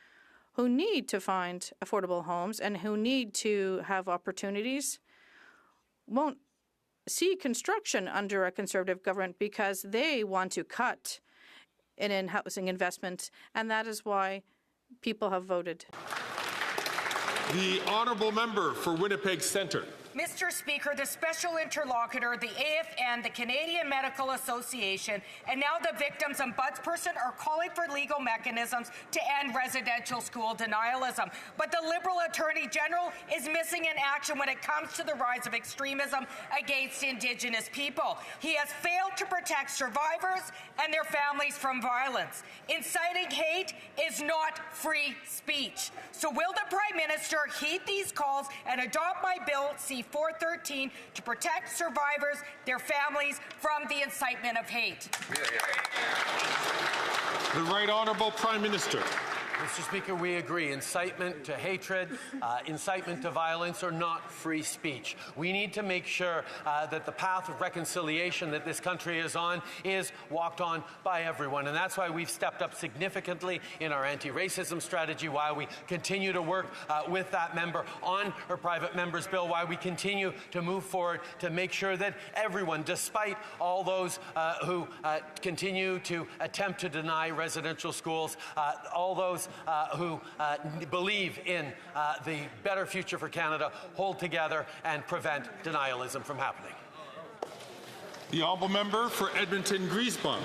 who need to find affordable homes and who need to have opportunities won't see construction under a Conservative government because they want to cut in housing investment, and that is why people have voted. The Honourable Member for Winnipeg Centre. Mr. Speaker, the special interlocutor, the AFN, the Canadian Medical Association, and now the victims' ombudsperson are calling for legal mechanisms to end residential school denialism. But the Liberal Attorney General is missing in action when it comes to the rise of extremism against Indigenous people. He has failed to protect survivors and their families from violence. Inciting hate is not free speech. So will the Prime Minister heed these calls and adopt my bill, C-413, to protect survivors, their families, from the incitement of hate? The Right Honourable Prime Minister. Mr. Speaker, we agree. Incitement to hatred, incitement to violence are not free speech. We need to make sure that the path of reconciliation that this country is on is walked on by everyone. And that's why we've stepped up significantly in our anti-racism strategy, why we continue to work with that member on her private member's bill, why we continue to move forward to make sure that everyone, despite all those who continue to attempt to deny residential schools, all those who believe in the better future for Canada, hold together and prevent denialism from happening. The Honourable Member for Edmonton Griesbaum.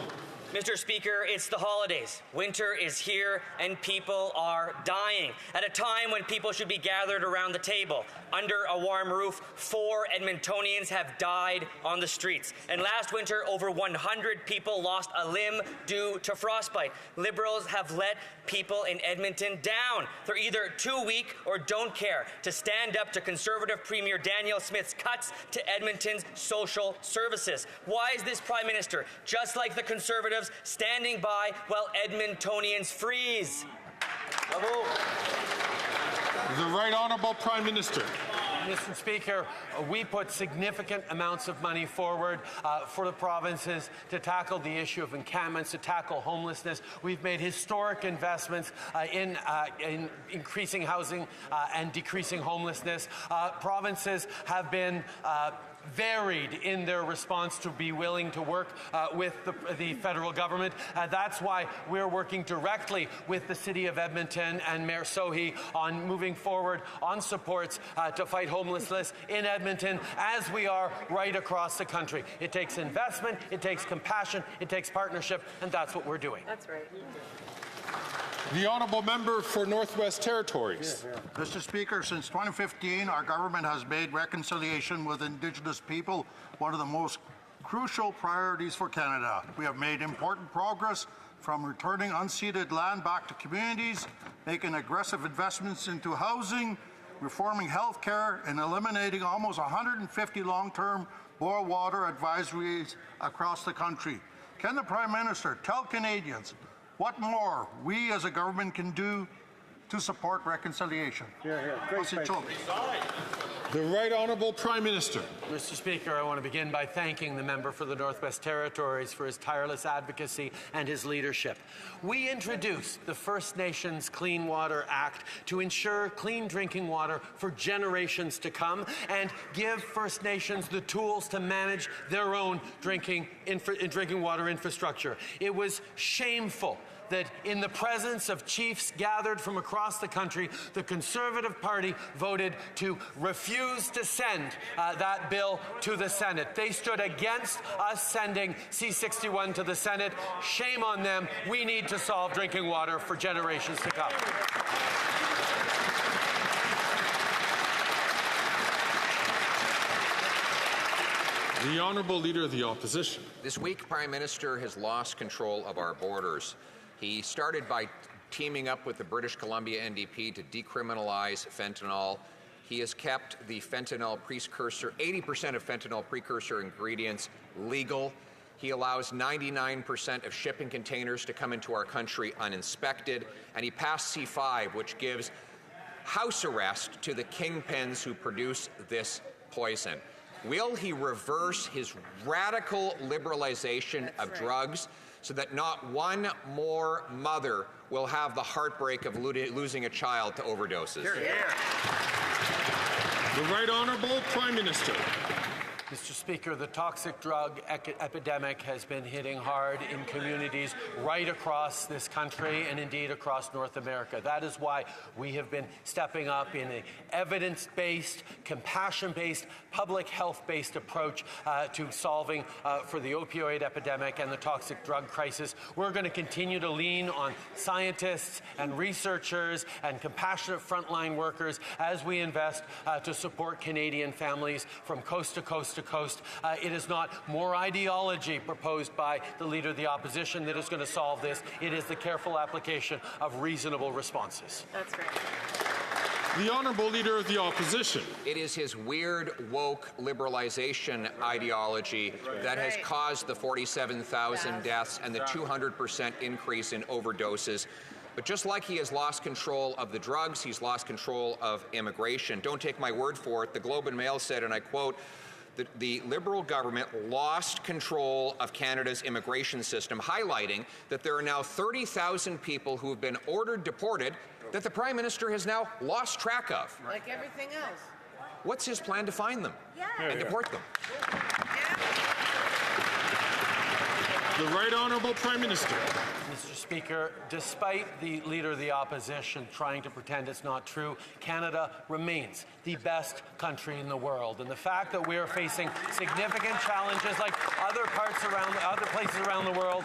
Mr. Speaker, it's the holidays. Winter is here and people are dying. At a time when people should be gathered around the table, under a warm roof, 4 Edmontonians have died on the streets. And last winter, over 100 people lost a limb due to frostbite. Liberals have let people in Edmonton down. They're either too weak or don't care to stand up to Conservative Premier Danielle Smith's cuts to Edmonton's social services. Why is this Prime Minister, just like the Conservatives, standing by while Edmontonians freeze? Bravo. The Right Honourable Prime Minister. Mr. Speaker, we put significant amounts of money forward for the provinces to tackle the issue of encampments, to tackle homelessness. We've made historic investments in increasing housing and decreasing homelessness. Provinces have been varied in their response to be willing to work with the federal government. That's why we're working directly with the City of Edmonton and Mayor Sohi on moving forward on supports to fight homelessness in Edmonton, as we are right across the country. It takes investment, it takes compassion, it takes partnership, and that's what we're doing. That's right. The Honourable Member for Northwest Territories. Mr. Speaker, since 2015, our government has made reconciliation with Indigenous people one of the most crucial priorities for Canada. We have made important progress from returning unceded land back to communities, making aggressive investments into housing, reforming health care, and eliminating almost 150 long-term boil water advisories across the country. Can the Prime Minister tell Canadians what more we as a government can do to support reconciliation? The Right Honourable Prime Minister. Mr. Speaker, I want to begin by thanking the member for the Northwest Territories for his tireless advocacy and his leadership. We introduced the First Nations Clean Water Act to ensure clean drinking water for generations to come and give First Nations the tools to manage their own drinking water infrastructure. It was shameful that in the presence of chiefs gathered from across the country, the Conservative Party voted to refuse to send that bill to the Senate. They stood against us sending C-61 to the Senate. Shame on them. We need to solve drinking water for generations to come. The Honourable Leader of the Opposition. This week, Prime Minister has lost control of our borders. He started by teaming up with the British Columbia NDP to decriminalize fentanyl. He has kept the fentanyl precursor, 80% of fentanyl precursor ingredients legal. He allows 99% of shipping containers to come into our country uninspected. And he passed C-5, which gives house arrest to the kingpins who produce this poison. Will he reverse his radical liberalization of drugs so that not one more mother will have the heartbreak of losing a child to overdoses? The Right Honourable Prime Minister. Mr. Speaker, the toxic drug epidemic has been hitting hard in communities right across this country and indeed across North America. That is why we have been stepping up in an evidence-based, compassion-based, public health-based approach to solving for the opioid epidemic and the toxic drug crisis. We're going to continue to lean on scientists and researchers and compassionate frontline workers as we invest to support Canadian families from coast to coast to coast. It is not more ideology proposed by the Leader of the Opposition that is going to solve this. It is the careful application of reasonable responses. That's right. The Honourable Leader of the Opposition. It is his weird, woke liberalization ideology that has caused the 47,000 deaths and the 200% increase in overdoses. But just like he has lost control of the drugs, he's lost control of immigration. Don't take my word for it. The Globe and Mail said, and I quote, the Liberal government lost control of Canada's immigration system, highlighting that there are now 30,000 people who have been ordered deported that the Prime Minister has now lost track of. Like everything else. What's his plan to find them and deport them? The Right Honourable Prime Minister. Mr. Speaker, despite the Leader of the Opposition trying to pretend it's not true, Canada remains the best country in the world. And the fact that we are facing significant challenges like other places around the world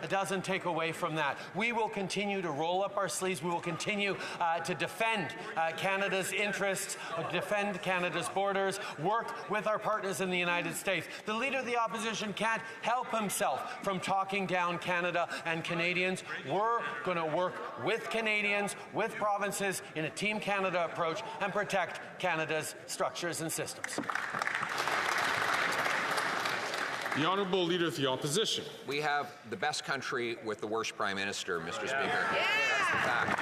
doesn't take away from that. We will continue to roll up our sleeves. We will continue to defend Canada's interests, defend Canada's borders, work with our partners in the United States. The Leader of the Opposition can't help himself from talking down Canada and Canadians. We're going to work with Canadians, with provinces in a Team Canada approach and protect Canada's structures and systems. The Honourable Leader of the Opposition. We have the best country with the worst Prime Minister, Mr. Speaker. That's the fact.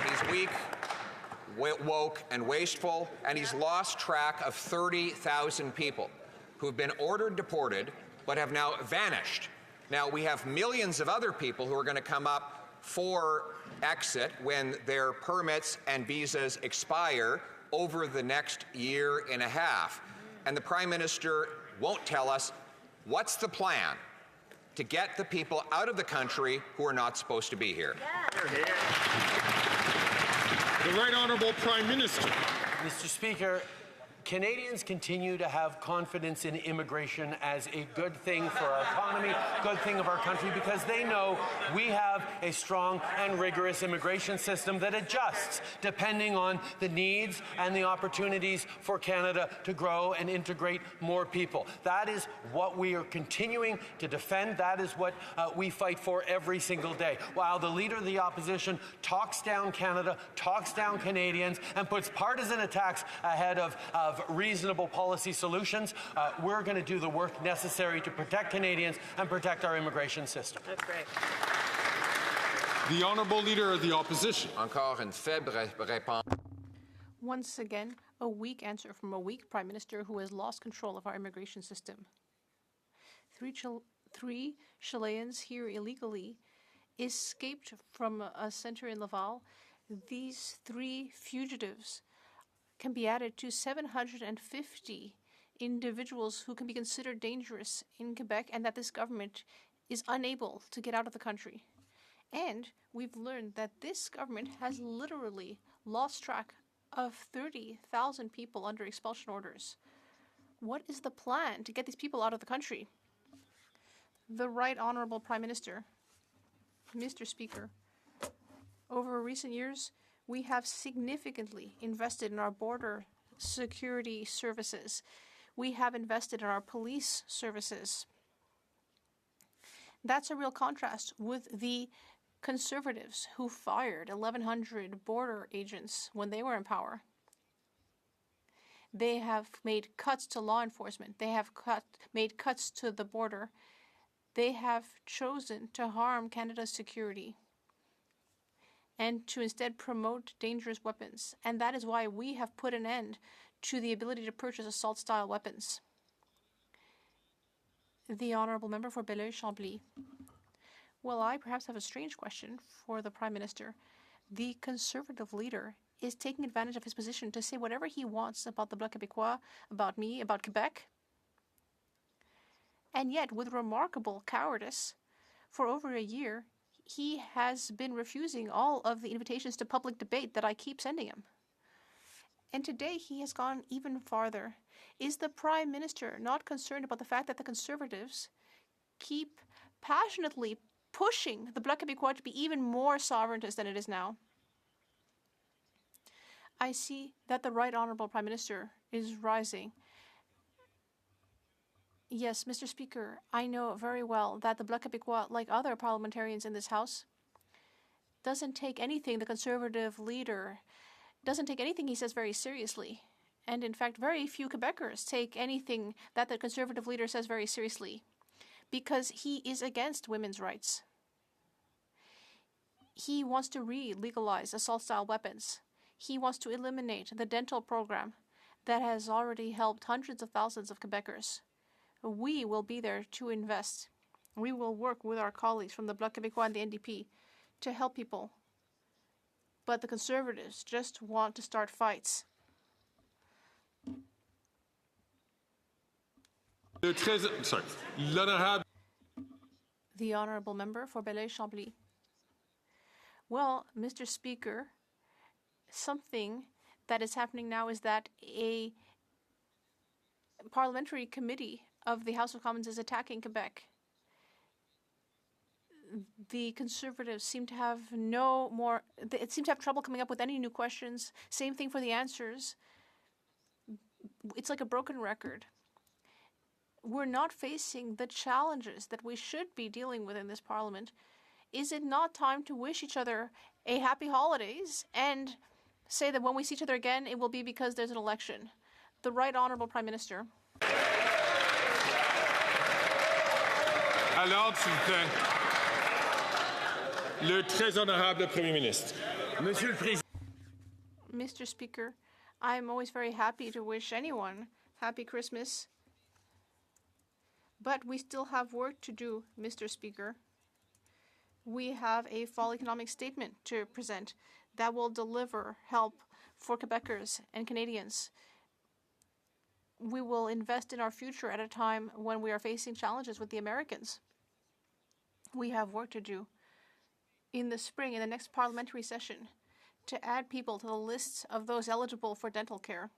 He's weak, woke, and wasteful, and he's lost track of 30,000 people who have been ordered deported but have now vanished. Now, we have millions of other people who are going to come up for exit when their permits and visas expire over the next year and a half. And the Prime Minister won't tell us what's the plan to get the people out of the country who are not supposed to be here. The Right Honourable Prime Minister. Mr. Speaker, Canadians continue to have confidence in immigration as a good thing for our economy, good thing of our country, because they know we have a strong and rigorous immigration system that adjusts depending on the needs and the opportunities for Canada to grow and integrate more people. That is what we are continuing to defend. That is what we fight for every single day. While the Leader of the Opposition talks down Canada, talks down Canadians, and puts partisan attacks ahead of reasonable policy solutions, we're going to do the work necessary to protect Canadians and protect our immigration system. That's great. The Honourable Leader of the Opposition. Encore une faible réponse. Once again, a weak answer from a weak Prime Minister who has lost control of our immigration system. Three Chileans here illegally escaped from a center in Laval. These 3 fugitives can be added to 750 individuals who can be considered dangerous in Quebec, and that this government is unable to get out of the country. And we've learned that this government has literally lost track of 30,000 people under expulsion orders. What is the plan to get these people out of the country? The Right Honourable Prime Minister, Mr. Speaker, over recent years, we have significantly invested in our border security services. We have invested in our police services. That's a real contrast with the Conservatives who fired 1,100 border agents when they were in power. They have made cuts to law enforcement. They have made cuts to the border. They have chosen to harm Canada's security and to instead promote dangerous weapons. And that is why we have put an end to the ability to purchase assault-style weapons. The Honourable Member for Belleuil-Chambly. Well, I perhaps have a strange question for the Prime Minister. The Conservative leader is taking advantage of his position to say whatever he wants about the Bloc Québécois, about me, about Quebec. And yet, with remarkable cowardice, for over a year, he has been refusing all of the invitations to public debate that I keep sending him. And today he has gone even farther. Is the Prime Minister not concerned about the fact that the Conservatives keep passionately pushing the Bloc Québécois to be even more sovereigntist than it is now? I see that the Right Honourable Prime Minister is rising. Yes, Mr. Speaker, I know very well that the Bloc Québécois, like other parliamentarians in this House, doesn't take anything the Conservative leader he says very seriously. And in fact, very few Quebecers take anything that the Conservative leader says very seriously, because he is against women's rights. He wants to re-legalize assault-style weapons. He wants to eliminate the dental program that has already helped hundreds of thousands of Quebecers. We will be there to invest. We will work with our colleagues from the Bloc Québécois and the NDP to help people. But the Conservatives just want to start fights. L'honorable. The honourable member for Belleuil-Chambly. Well, Mr. Speaker, something that is happening now is that a parliamentary committee of the House of Commons is attacking Quebec. The Conservatives seem to have it seems to have trouble coming up with any new questions. Same thing for the answers. It's like a broken record. We're not facing the challenges that we should be dealing with in this parliament. Is it not time to wish each other a happy holidays and say that when we see each other again, it will be because there's an election? The Right Honourable Prime Minister. À l'ordre, s'il vous plaît. Le très honorable Premier ministre. Monsieur le Président. Mr. Speaker, I am always very happy to wish anyone happy Christmas. But we still have work to do, Mr. Speaker. We have a fall economic statement to present that will deliver help for Quebecers and Canadians. We will invest in our future at a time when we are facing challenges with the Americans. We have work to do in the spring, in the next parliamentary session, to add people to the lists of those eligible for dental care.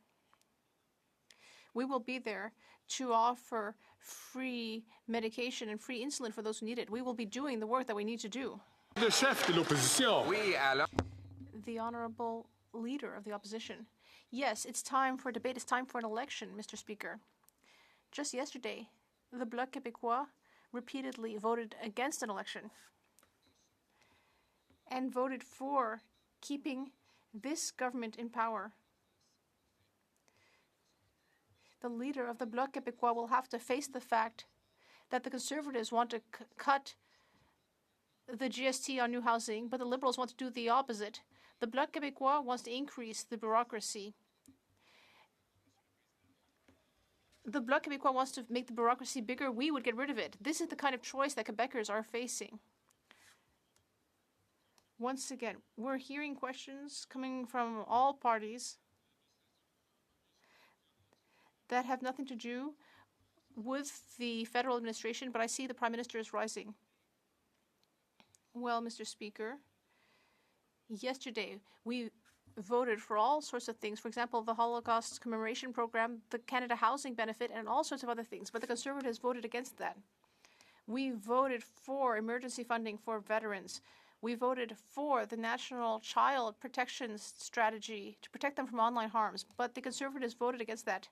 We will be there to offer free medication and free insulin for those who need it. We will be doing the work that we need to do. Le chef de l'opposition. Oui, alors. The honourable leader of the opposition. Yes, it's time for debate. It's time for an election, Mr. Speaker. Just yesterday, the Bloc Québécois repeatedly voted against an election and voted for keeping this government in power. The leader of the Bloc Québécois will have to face the fact that the Conservatives want to cut the GST on new housing, but the Liberals want to do the opposite. The Bloc Québécois wants to increase the bureaucracy. The Bloc Québécois wants to make the bureaucracy bigger. We would get rid of it. This is the kind of choice that Quebecers are facing. Once again, we're hearing questions coming from all parties that have nothing to do with the federal administration, but I see the Prime Minister is rising. Well, Mr. Speaker, yesterday we voted for all sorts of things. For example, the Holocaust Commemoration Program, the Canada Housing Benefit, and all sorts of other things. But the Conservatives voted against that. We voted for emergency funding for veterans. We voted for the National Child Protection Strategy to protect them from online harms. But the Conservatives voted against that.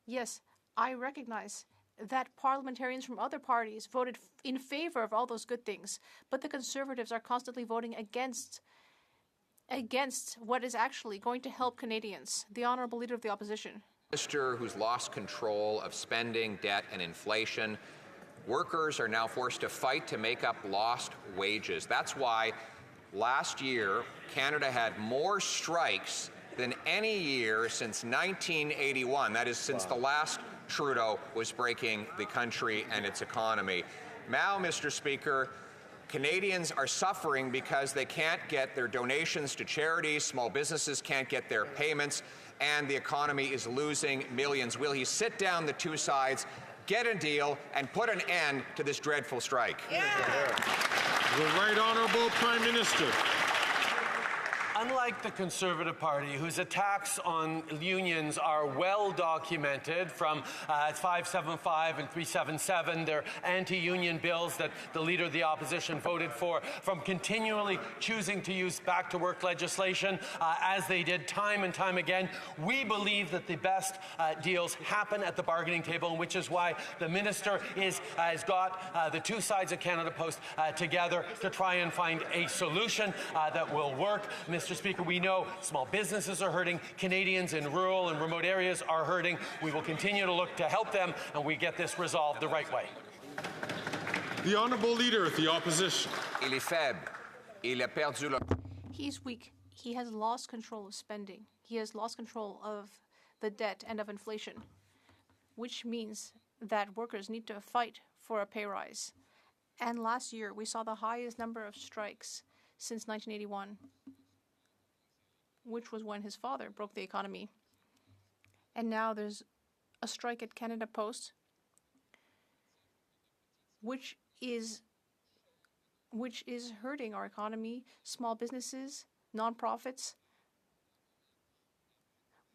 Yes, I recognize that parliamentarians from other parties voted in favor of all those good things, but the Conservatives are constantly voting against what is actually going to help Canadians. The Honourable Leader of the Opposition. Minister who's lost control of spending, debt, and inflation. Workers are now forced to fight to make up lost wages. That's why last year Canada had more strikes than any year since 1981. That is, since the last Trudeau was breaking the country and its economy. Now, Mr. Speaker, Canadians are suffering because they can't get their donations to charities, small businesses can't get their payments, and the economy is losing millions. Will he sit down the two sides, get a deal, and put an end to this dreadful strike? Yeah. The Right Honourable Prime Minister. Unlike the Conservative Party, whose attacks on unions are well documented from 575 and 377, their anti-union bills that the Leader of the Opposition voted for, from continually choosing to use back-to-work legislation, as they did time and time again, we believe that the best deals happen at the bargaining table, which is why the Minister has got the two sides of Canada Post together to try and find a solution that will work. Mr. Speaker, we know small businesses are hurting. Canadians in rural and remote areas are hurting. We will continue to look to help them, and we get this resolved the right way. The Honourable Leader of the Opposition. Il est faible. Il a perdu le... He's weak. He has lost control of spending. He has lost control of the debt and of inflation, which means that workers need to fight for a pay rise. And last year, we saw the highest number of strikes since 1981, which was when his father broke the economy. And now there's a strike at Canada Post which is hurting our economy, small businesses, nonprofits.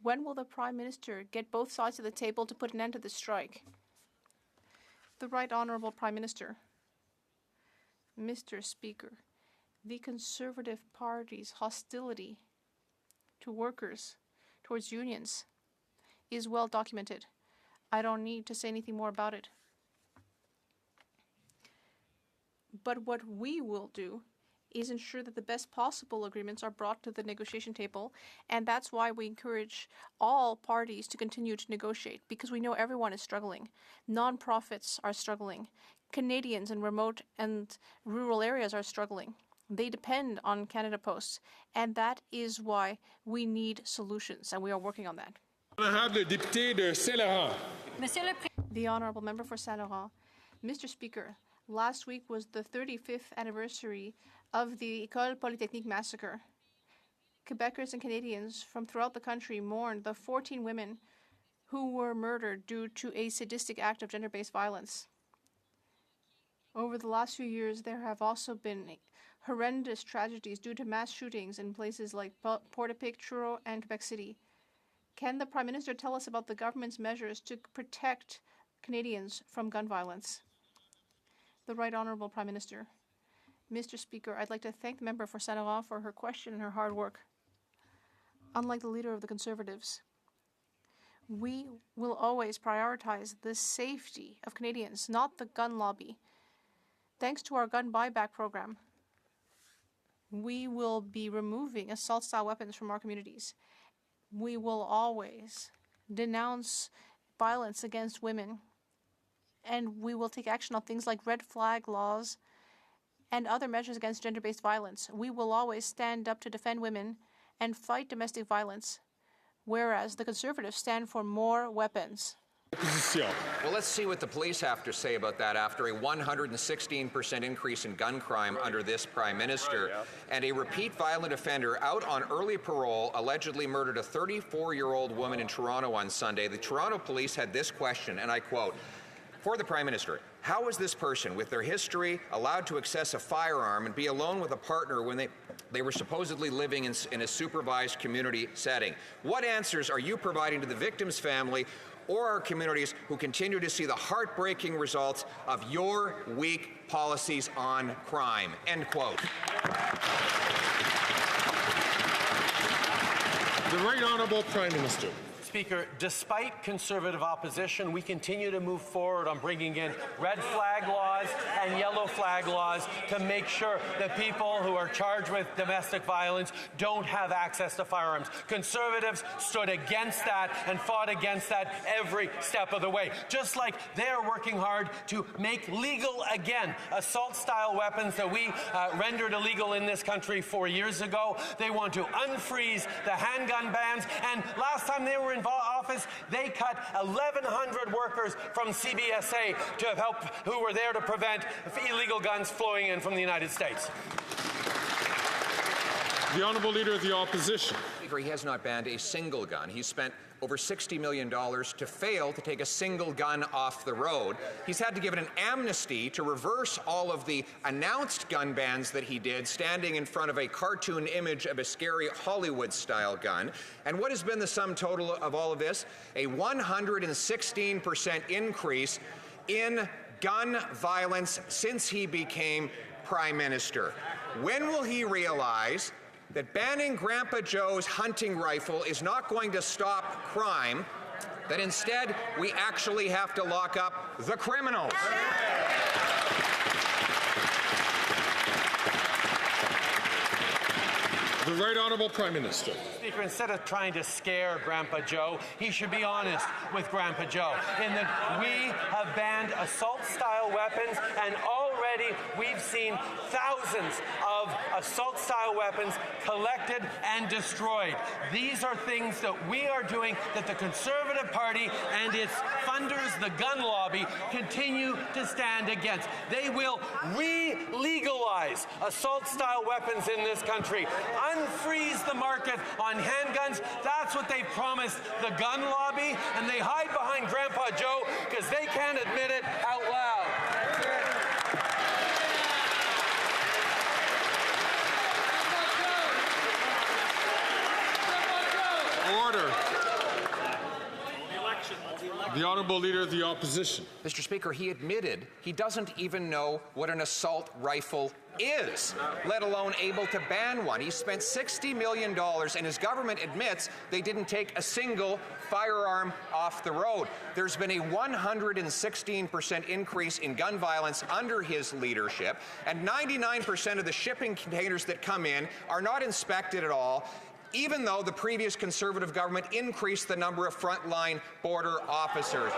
When will the Prime Minister get both sides of the table to put an end to the strike? The Right Honourable Prime Minister. Mr. Speaker, the Conservative Party's hostility to workers, towards unions, is well documented. I don't need to say anything more about it. But what we will do is ensure that the best possible agreements are brought to the negotiation table, and that's why we encourage all parties to continue to negotiate, because we know everyone is struggling. Non-profits are struggling. Canadians in remote and rural areas are struggling. They depend on Canada Post, and that is why we need solutions, and we are working on that. Honorable député de Saint-Laurent. The Honourable Member for Saint-Laurent. Mr. Speaker, last week was the 35th anniversary of the École Polytechnique massacre. Quebecers and Canadians from throughout the country mourned the 14 women who were murdered due to a sadistic act of gender-based violence. Over the last few years, there have also been horrendous tragedies due to mass shootings in places like Portapique, Truro, and Quebec City. Can the Prime Minister tell us about the government's measures to protect Canadians from gun violence? The Right Honourable Prime Minister. Mr. Speaker, I'd like to thank the member for Saint-Laurent for her question and her hard work. Unlike the leader of the Conservatives, we will always prioritize the safety of Canadians, not the gun lobby. Thanks to our gun buyback program, we will be removing assault-style weapons from our communities. We will always denounce violence against women, and we will take action on things like red flag laws and other measures against gender-based violence. We will always stand up to defend women and fight domestic violence, whereas the Conservatives stand for more weapons. Well, let's see what the police have to say about that after a 116% increase in gun crime under this Prime Minister. And a repeat violent offender out on early parole allegedly murdered a 34-year-old woman in Toronto on Sunday. The Toronto police had this question, and I quote, "For the Prime Minister, how was this person, with their history, allowed to access a firearm and be alone with a partner when they were supposedly living in a supervised community setting? What answers are you providing to the victim's family or our communities who continue to see the heartbreaking results of your weak policies on crime?" End quote. The Right Honourable Prime Minister. Speaker, despite Conservative opposition, we continue to move forward on bringing in red flag laws and yellow flag laws to make sure that people who are charged with domestic violence don't have access to firearms. Conservatives stood against that and fought against that every step of the way. Just like they're working hard to make legal again assault-style weapons that we rendered illegal in this country 4 years ago. They want to unfreeze the handgun bans, and last time they were in office, they cut 1,100 workers from CBSA to help, who were there to prevent illegal guns flowing in from the United States. The Honourable Leader of the Opposition. He has not banned a single gun. He's spent over $60 million to fail to take a single gun off the road. He's had to give it an amnesty to reverse all of the announced gun bans that he did, standing in front of a cartoon image of a scary Hollywood-style gun. And what has been the sum total of all of this? A 116% increase in gun violence since he became Prime Minister. When will he realize that banning Grandpa Joe's hunting rifle is not going to stop crime, that instead we actually have to lock up the criminals? The Right Honourable Prime Minister. Speaker, instead of trying to scare Grandpa Joe, he should be honest with Grandpa Joe in that we have banned assault-style weapons, and already we've seen thousands of assault-style weapons collected and destroyed. These are things that we are doing that the Conservative Party and its funders, the gun lobby, continue to stand against. They will re-legalize assault-style weapons in this country, unfreeze the market on handguns. That's what they promised the gun lobby, and they hide behind Grandpa Joe because they can't admit it out loud. The Honourable Leader of the Opposition. Mr. Speaker, he admitted he doesn't even know what an assault rifle is, let alone able to ban one. He spent $60 million, and his government admits they didn't take a single firearm off the road. There's been a 116% increase in gun violence under his leadership, and 99% of the shipping containers that come in are not inspected at all, even though the previous Conservative government increased the number of frontline border officers.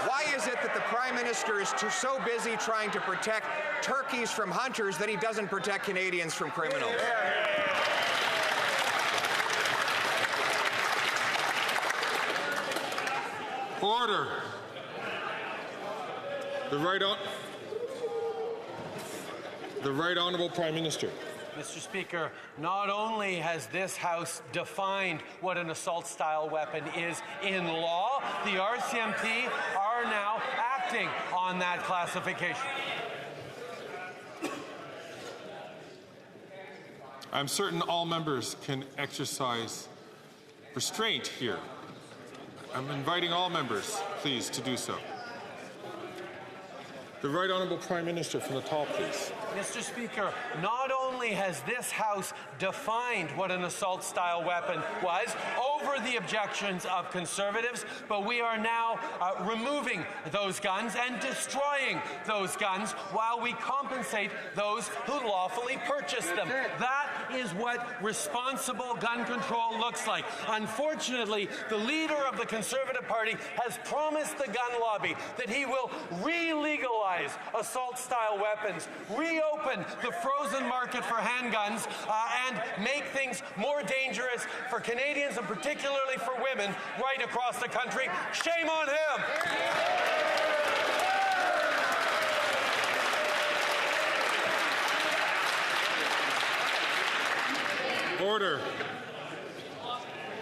Why is it that the Prime Minister is so busy trying to protect turkeys from hunters that he doesn't protect Canadians from criminals? Order. The Right Honourable Prime Minister. Mr. Speaker, not only has this House defined what an assault-style weapon is in law, the RCMP are now acting on that classification. I'm certain all members can exercise restraint here. I'm inviting all members, please, to do so. The Right Honourable Prime Minister from the top, please. Mr. Speaker, not only has this House defined what an assault-style weapon was over the objections of Conservatives, but we are now removing those guns and destroying those guns while we compensate those who lawfully purchased them. That is what responsible gun control looks like. Unfortunately, the leader of the Conservative Party has promised the gun lobby that he will re-legalize assault-style weapons, reopen the frozen market for handguns, and make things more dangerous for Canadians and particularly for women right across the country. Shame on him! Order.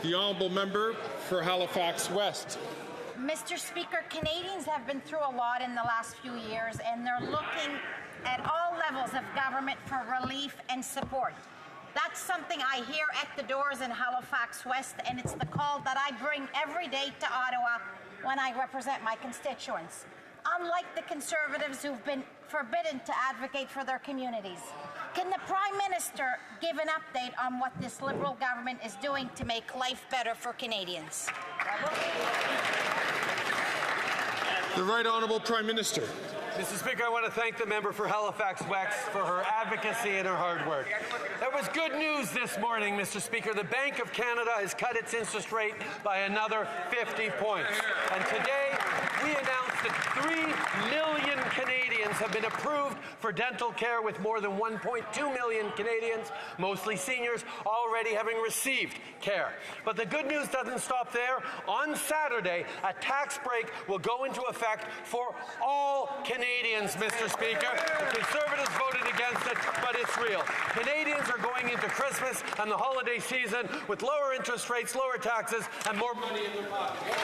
The Honourable Member for Halifax West. Mr. Speaker, Canadians have been through a lot in the last few years, and they're looking at all levels of government for relief and support. That's something I hear at the doors in Halifax West, and it's the call that I bring every day to Ottawa when I represent my constituents. Unlike the Conservatives who've been forbidden to advocate for their communities, can the Prime Minister give an update on what this Liberal government is doing to make life better for Canadians? The Right Honourable Prime Minister. Mr. Speaker, I want to thank the member for Halifax West for her advocacy and her hard work. There was good news this morning, Mr. Speaker. The Bank of Canada has cut its interest rate by another 50 points. And today, we announced that 3 million Canadians have been approved for dental care, with more than 1.2 million Canadians, mostly seniors, already having received care. But the good news doesn't stop there. On Saturday, a tax break will go into effect for all Canadians, Mr. Speaker. The Conservatives voted against it, but it's real. Canadians are going into Christmas and the holiday season with lower interest rates, lower taxes, and more money in their pockets.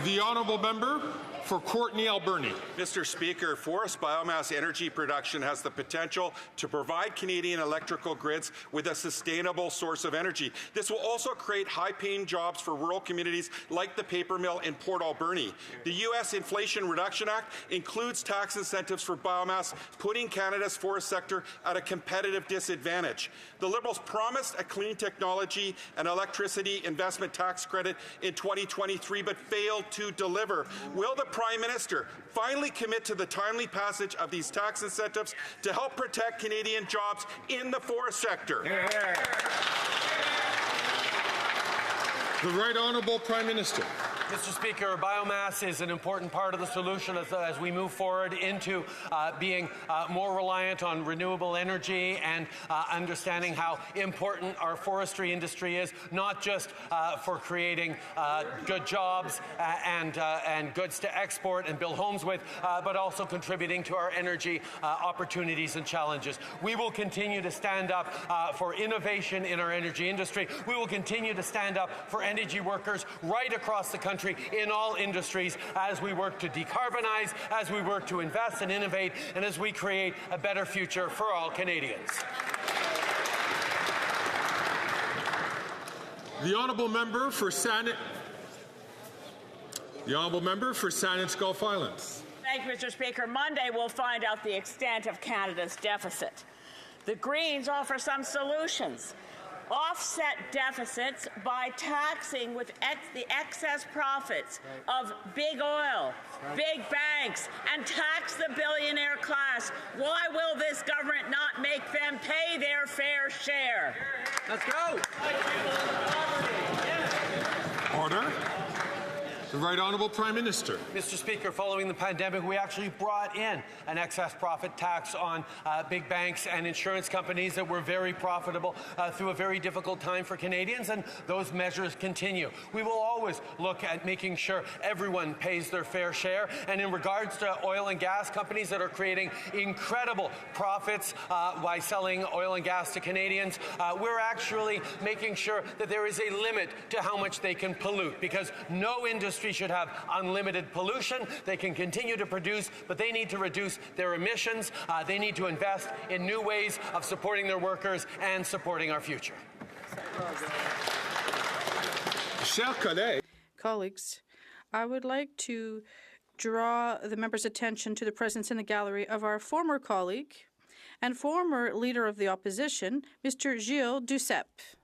The Honourable Member for Courtenay Alberni. Mr. Speaker, forest biomass energy production has the potential to provide Canadian electrical grids with a sustainable source of energy. This will also create high-paying jobs for rural communities like the paper mill in Port Alberni. The U.S. Inflation Reduction Act includes tax incentives for biomass, putting Canada's forest sector at a competitive disadvantage. The Liberals promised a clean technology and electricity investment tax credit in 2023, but failed to deliver. Will the Prime Minister finally commit to the timely passage of these tax incentives to help protect Canadian jobs in the forest sector? The Right Honourable Prime Minister. Mr. Speaker, biomass is an important part of the solution as we move forward into being more reliant on renewable energy and understanding how important our forestry industry is, not just for creating good jobs and goods to export and build homes with, but also contributing to our energy opportunities and challenges. We will continue to stand up for innovation in our energy industry. We will continue to stand up for energy workers right across the country country in all industries as we work to decarbonize, as we work to invest and innovate, and as we create a better future for all Canadians. The honourable member for Saanich Gulf Islands. Thank you, Mr. Speaker. Monday we'll find out the extent of Canada's deficit. The Greens offer some solutions. Offset deficits by taxing with the excess profits of big oil, big banks, and tax the billionaire class. Why will this government not make them pay their fair share? Let's go. Order. The Right Honourable Prime Minister. Mr. Speaker, following the pandemic, we actually brought in an excess profit tax on big banks and insurance companies that were very profitable through a very difficult time for Canadians, and those measures continue. We will always look at making sure everyone pays their fair share, and in regards to oil and gas companies that are creating incredible profits by selling oil and gas to Canadians, we're actually making sure that there is a limit to how much they can pollute, because no industry should have unlimited pollution. They can continue to produce, but they need to reduce their emissions. They need to invest in new ways of supporting their workers and supporting our future. Colleagues, I would like to draw the members' attention to the presence in the gallery of our former colleague and former Leader of the Opposition, Mr. Gilles Duceppe.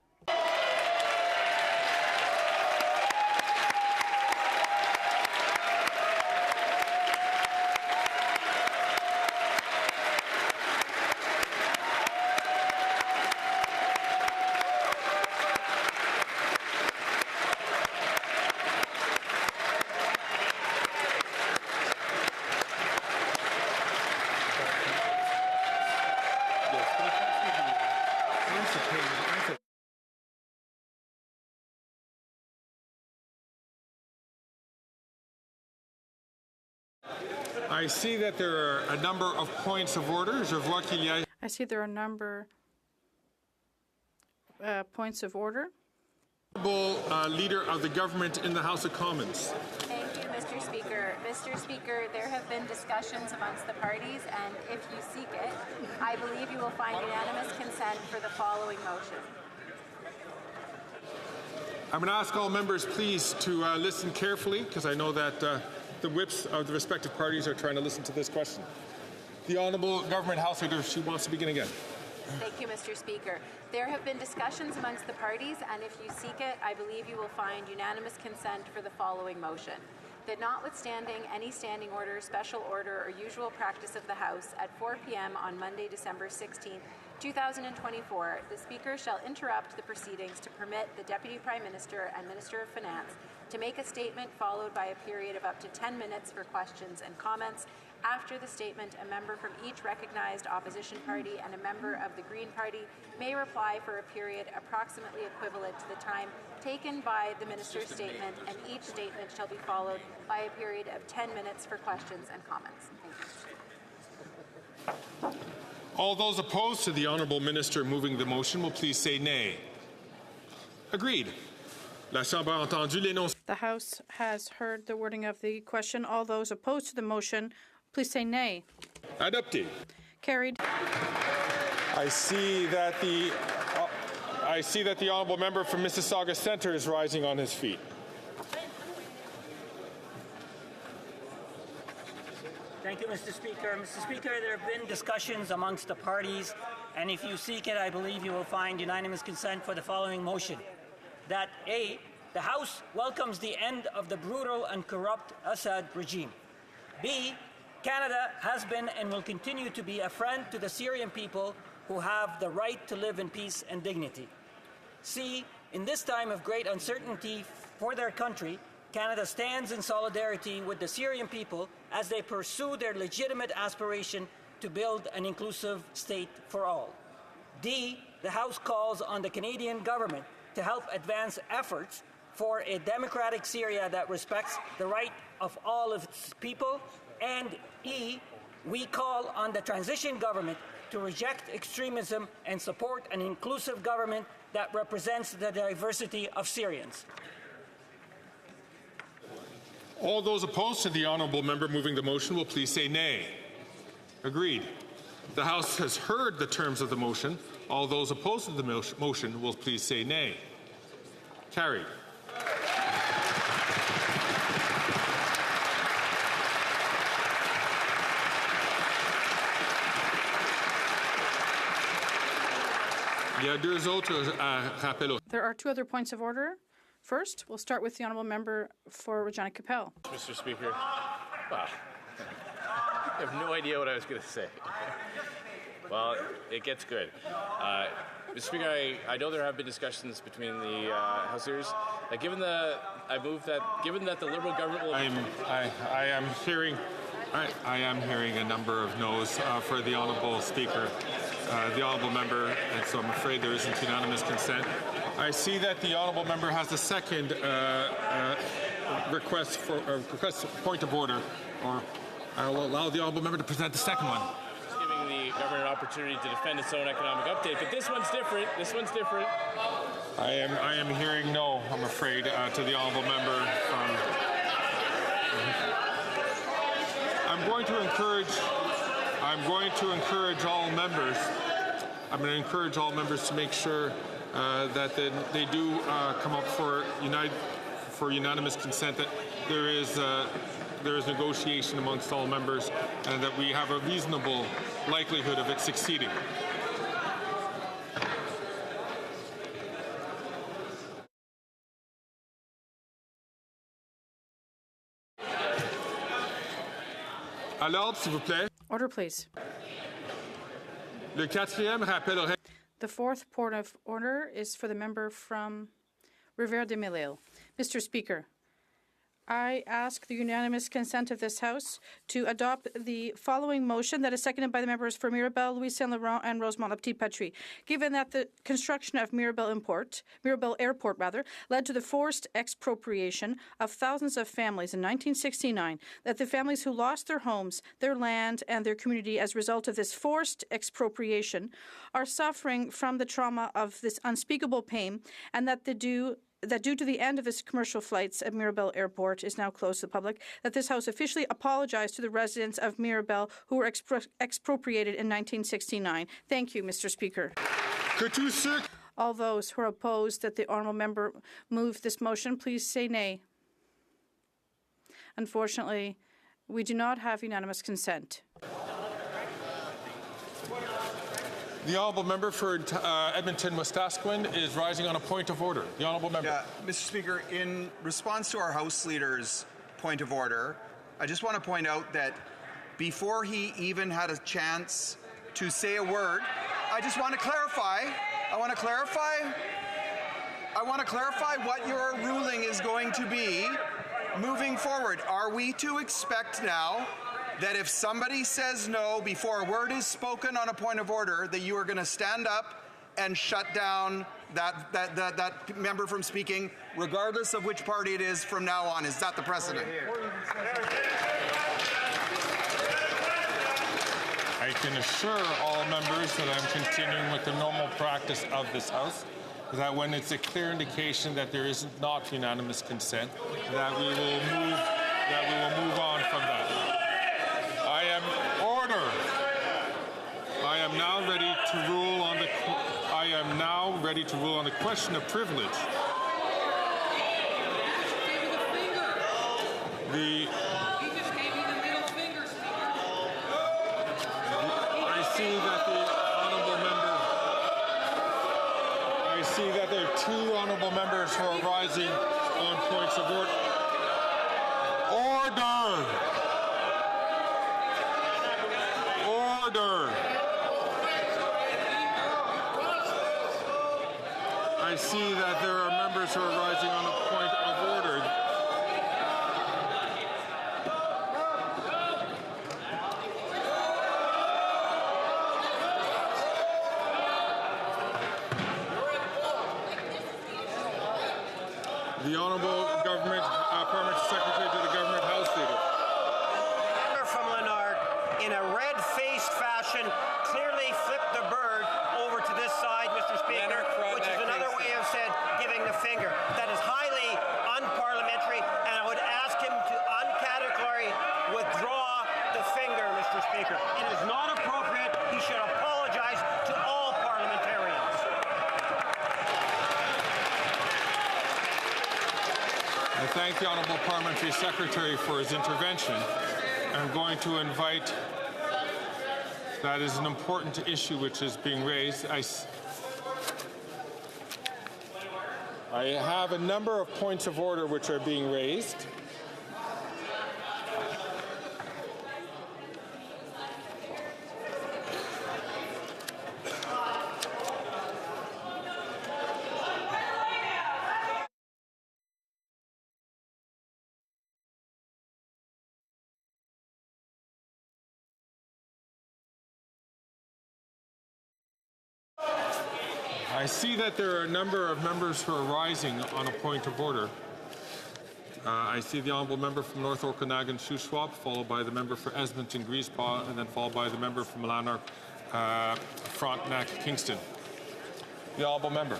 I see that there are a number of points of order. I see there are a number points of order. Leader of the Government in the House of Commons. Thank you, Mr. Speaker. Mr. Speaker, there have been discussions amongst the parties, and if you seek it, I believe you will find unanimous consent for the following motion. I'm going to ask all members, please, to listen carefully, because I know that the whips of the respective parties are trying to listen to this question. The Honourable Government House Leader, she wants to begin again. Thank you, Mr. Speaker. There have been discussions amongst the parties, and if you seek it, I believe you will find unanimous consent for the following motion. That notwithstanding any standing order, special order, or usual practice of the House, at 4 p.m. on Monday, December 16th, 2024, the Speaker shall interrupt the proceedings to permit the Deputy Prime Minister and Minister of Finance to make a statement followed by a period of up to 10 minutes for questions and comments. After the statement, a member from each recognized opposition party and a member of the Green Party may reply for a period approximately equivalent to the time taken by the Minister's statement, and each statement shall be followed by a period of 10 minutes for questions and comments. Thank you. All those opposed to the Honourable Minister moving the motion will please say nay. Agreed. La Chambre a entendu l'énoncé. The House has heard the wording of the question. All those opposed to the motion, please say nay. Adopté. Carried. I see that the Honourable Member from Mississauga Centre is rising on his feet. Thank you, Mr. Speaker. Mr. Speaker, there have been discussions amongst the parties, and if you seek it, I believe you will find unanimous consent for the following motion. That A, the House welcomes the end of the brutal and corrupt Assad regime. B, Canada has been and will continue to be a friend to the Syrian people who have the right to live in peace and dignity. C, in this time of great uncertainty for their country, Canada stands in solidarity with the Syrian people as they pursue their legitimate aspiration to build an inclusive state for all. D, the House calls on the Canadian government to help advance efforts for a democratic Syria that respects the right of all of its people. And E, we call on the transition government to reject extremism and support an inclusive government that represents the diversity of Syrians. All those opposed to the honourable member moving the motion will please say nay. Agreed. The House has heard the terms of the motion. All those opposed to the motion will please say nay. Carried. There are two other points of order. First, we'll start with the honourable member for Regina Capel. Mr. Speaker, I have no idea what I was going to say. Well, it gets good. Mr. Speaker, I know there have been discussions between the House leaders. Given that the Liberal government will... I am hearing a number of no's for the honourable speaker, the honourable member, and so I'm afraid there isn't unanimous consent. I see that the honourable member has a second request for point of order, or I will allow the honourable member to present the second one. Just giving the government an opportunity to defend its own economic update, but this one's different. I am hearing no, I'm afraid, to the honourable member. I'm going to encourage all members. I'm going to encourage all members to make sure that they do come up for unanimous consent. That there is negotiation amongst all members, and that we have a reasonable likelihood of it succeeding. À l'ordre, s'il vous plaît. Order, please. Le quatrième rappel au... The fourth point of order is for the member from Rivera-des-Mille. Mr. Speaker, I ask the unanimous consent of this House to adopt the following motion that is seconded by the members for Mirabel, Louis Saint Laurent, and Rosemont La Petite Patrie. Given that the construction of Mirabel Airport led to the forced expropriation of thousands of families in 1969, that the families who lost their homes, their land, and their community as a result of this forced expropriation are suffering from the trauma of this unspeakable pain, and that due to the end of its commercial flights at Mirabel Airport is now closed to the public, that this House officially apologized to the residents of Mirabel who were expropriated in 1969. Thank you, Mr. Speaker. All those who are opposed that the honourable member move this motion, please say nay. Unfortunately, we do not have unanimous consent. The honourable member for Edmonton-Westaskewin is rising on a point of order. The honourable member. Yeah, Mr. Speaker, in response to our House Leader's point of order, I just want to point out that before he even had a chance to say a word, I just want to clarify. I want to clarify what your ruling is going to be moving forward. Are we to expect now that if somebody says no before a word is spoken on a point of order, that you are going to stand up and shut down that member from speaking, regardless of which party it is from now on? Is that the precedent? I can assure all members that I'm continuing with the normal practice of this House, that when it's a clear indication that there is not unanimous consent, that we will move on from that. I am now ready to rule on the question of privilege. I see that there are two honourable members who are rising on points of order. I see that there are members who are rising on a point of order. The Honourable Parliamentary Secretary to the Government House Leader. Member from Leonard, in a red-faced fashion, clearly flipped the bird over to this side, Mr. Speaker, which is another way of giving the finger. That is highly unparliamentary, and I would ask him to I thank the Honourable Parliamentary Secretary for his intervention. I'm going to invite, that is an important issue which is being raised. I have a number of points of order which are being raised. I see that there are a number of members who are rising on a point of order. I see the honourable member from North Okanagan, Shuswap, followed by the member for Edmonton, Griesbaugh, and then followed by the member from Lanark, Frontenac, Kingston. The honourable member.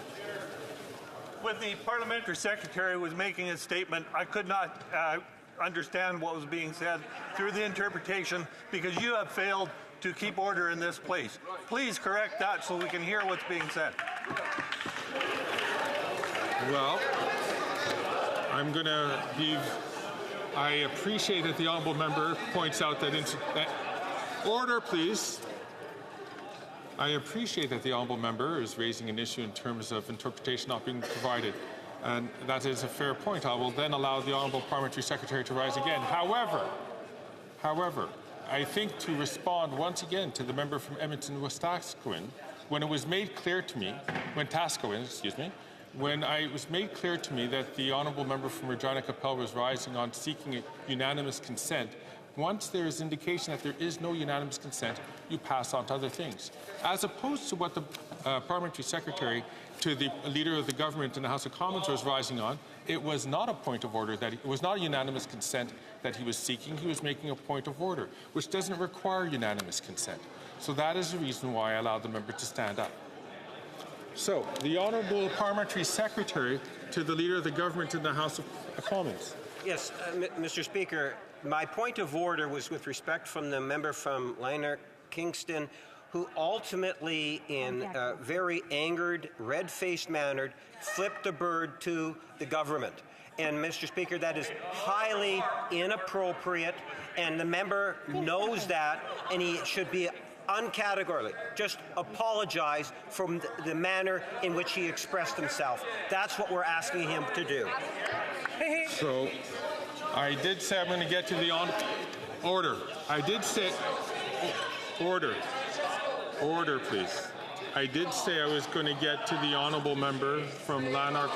When the parliamentary secretary was making his statement, I could not understand what was being said through the interpretation because you have failed to keep order in this place. Please correct that so we can hear what's being said. Well, I'm going to be... I appreciate that the honourable member points out that... Order, please. I appreciate that the honourable member is raising an issue in terms of interpretation not being provided. And that is a fair point. I will then allow the honourable parliamentary secretary to rise again. However, I think to respond once again to the member from Edmonton, Wetaskiwin, when it was made clear to me, when it was made clear to me that the honourable member from Regina Capel was rising on seeking unanimous consent, once there is indication that there is no unanimous consent, you pass on to other things. As opposed to what the parliamentary secretary to the leader of the government in the House of Commons was rising on, it was not a point of order it was not a unanimous consent that he was seeking. He was making a point of order, which doesn't require unanimous consent. So that is the reason why I allowed the member to stand up. So, the Honourable Parliamentary Secretary to the Leader of the Government in the House of Commons. Yes, Mr. Speaker, my point of order was with respect from the member from Lanark, Kingston, who ultimately, in a very angered, red-faced manner, flipped the bird to the government. And, Mr. Speaker, that is highly inappropriate, and the member knows that, and he should be uncategorically just apologize for the manner in which he expressed himself. That's what we're asking him to do. So, I did say I'm going to get to the order. I did say order. Order, please. I did say I was going to get to the honourable member from Lanark.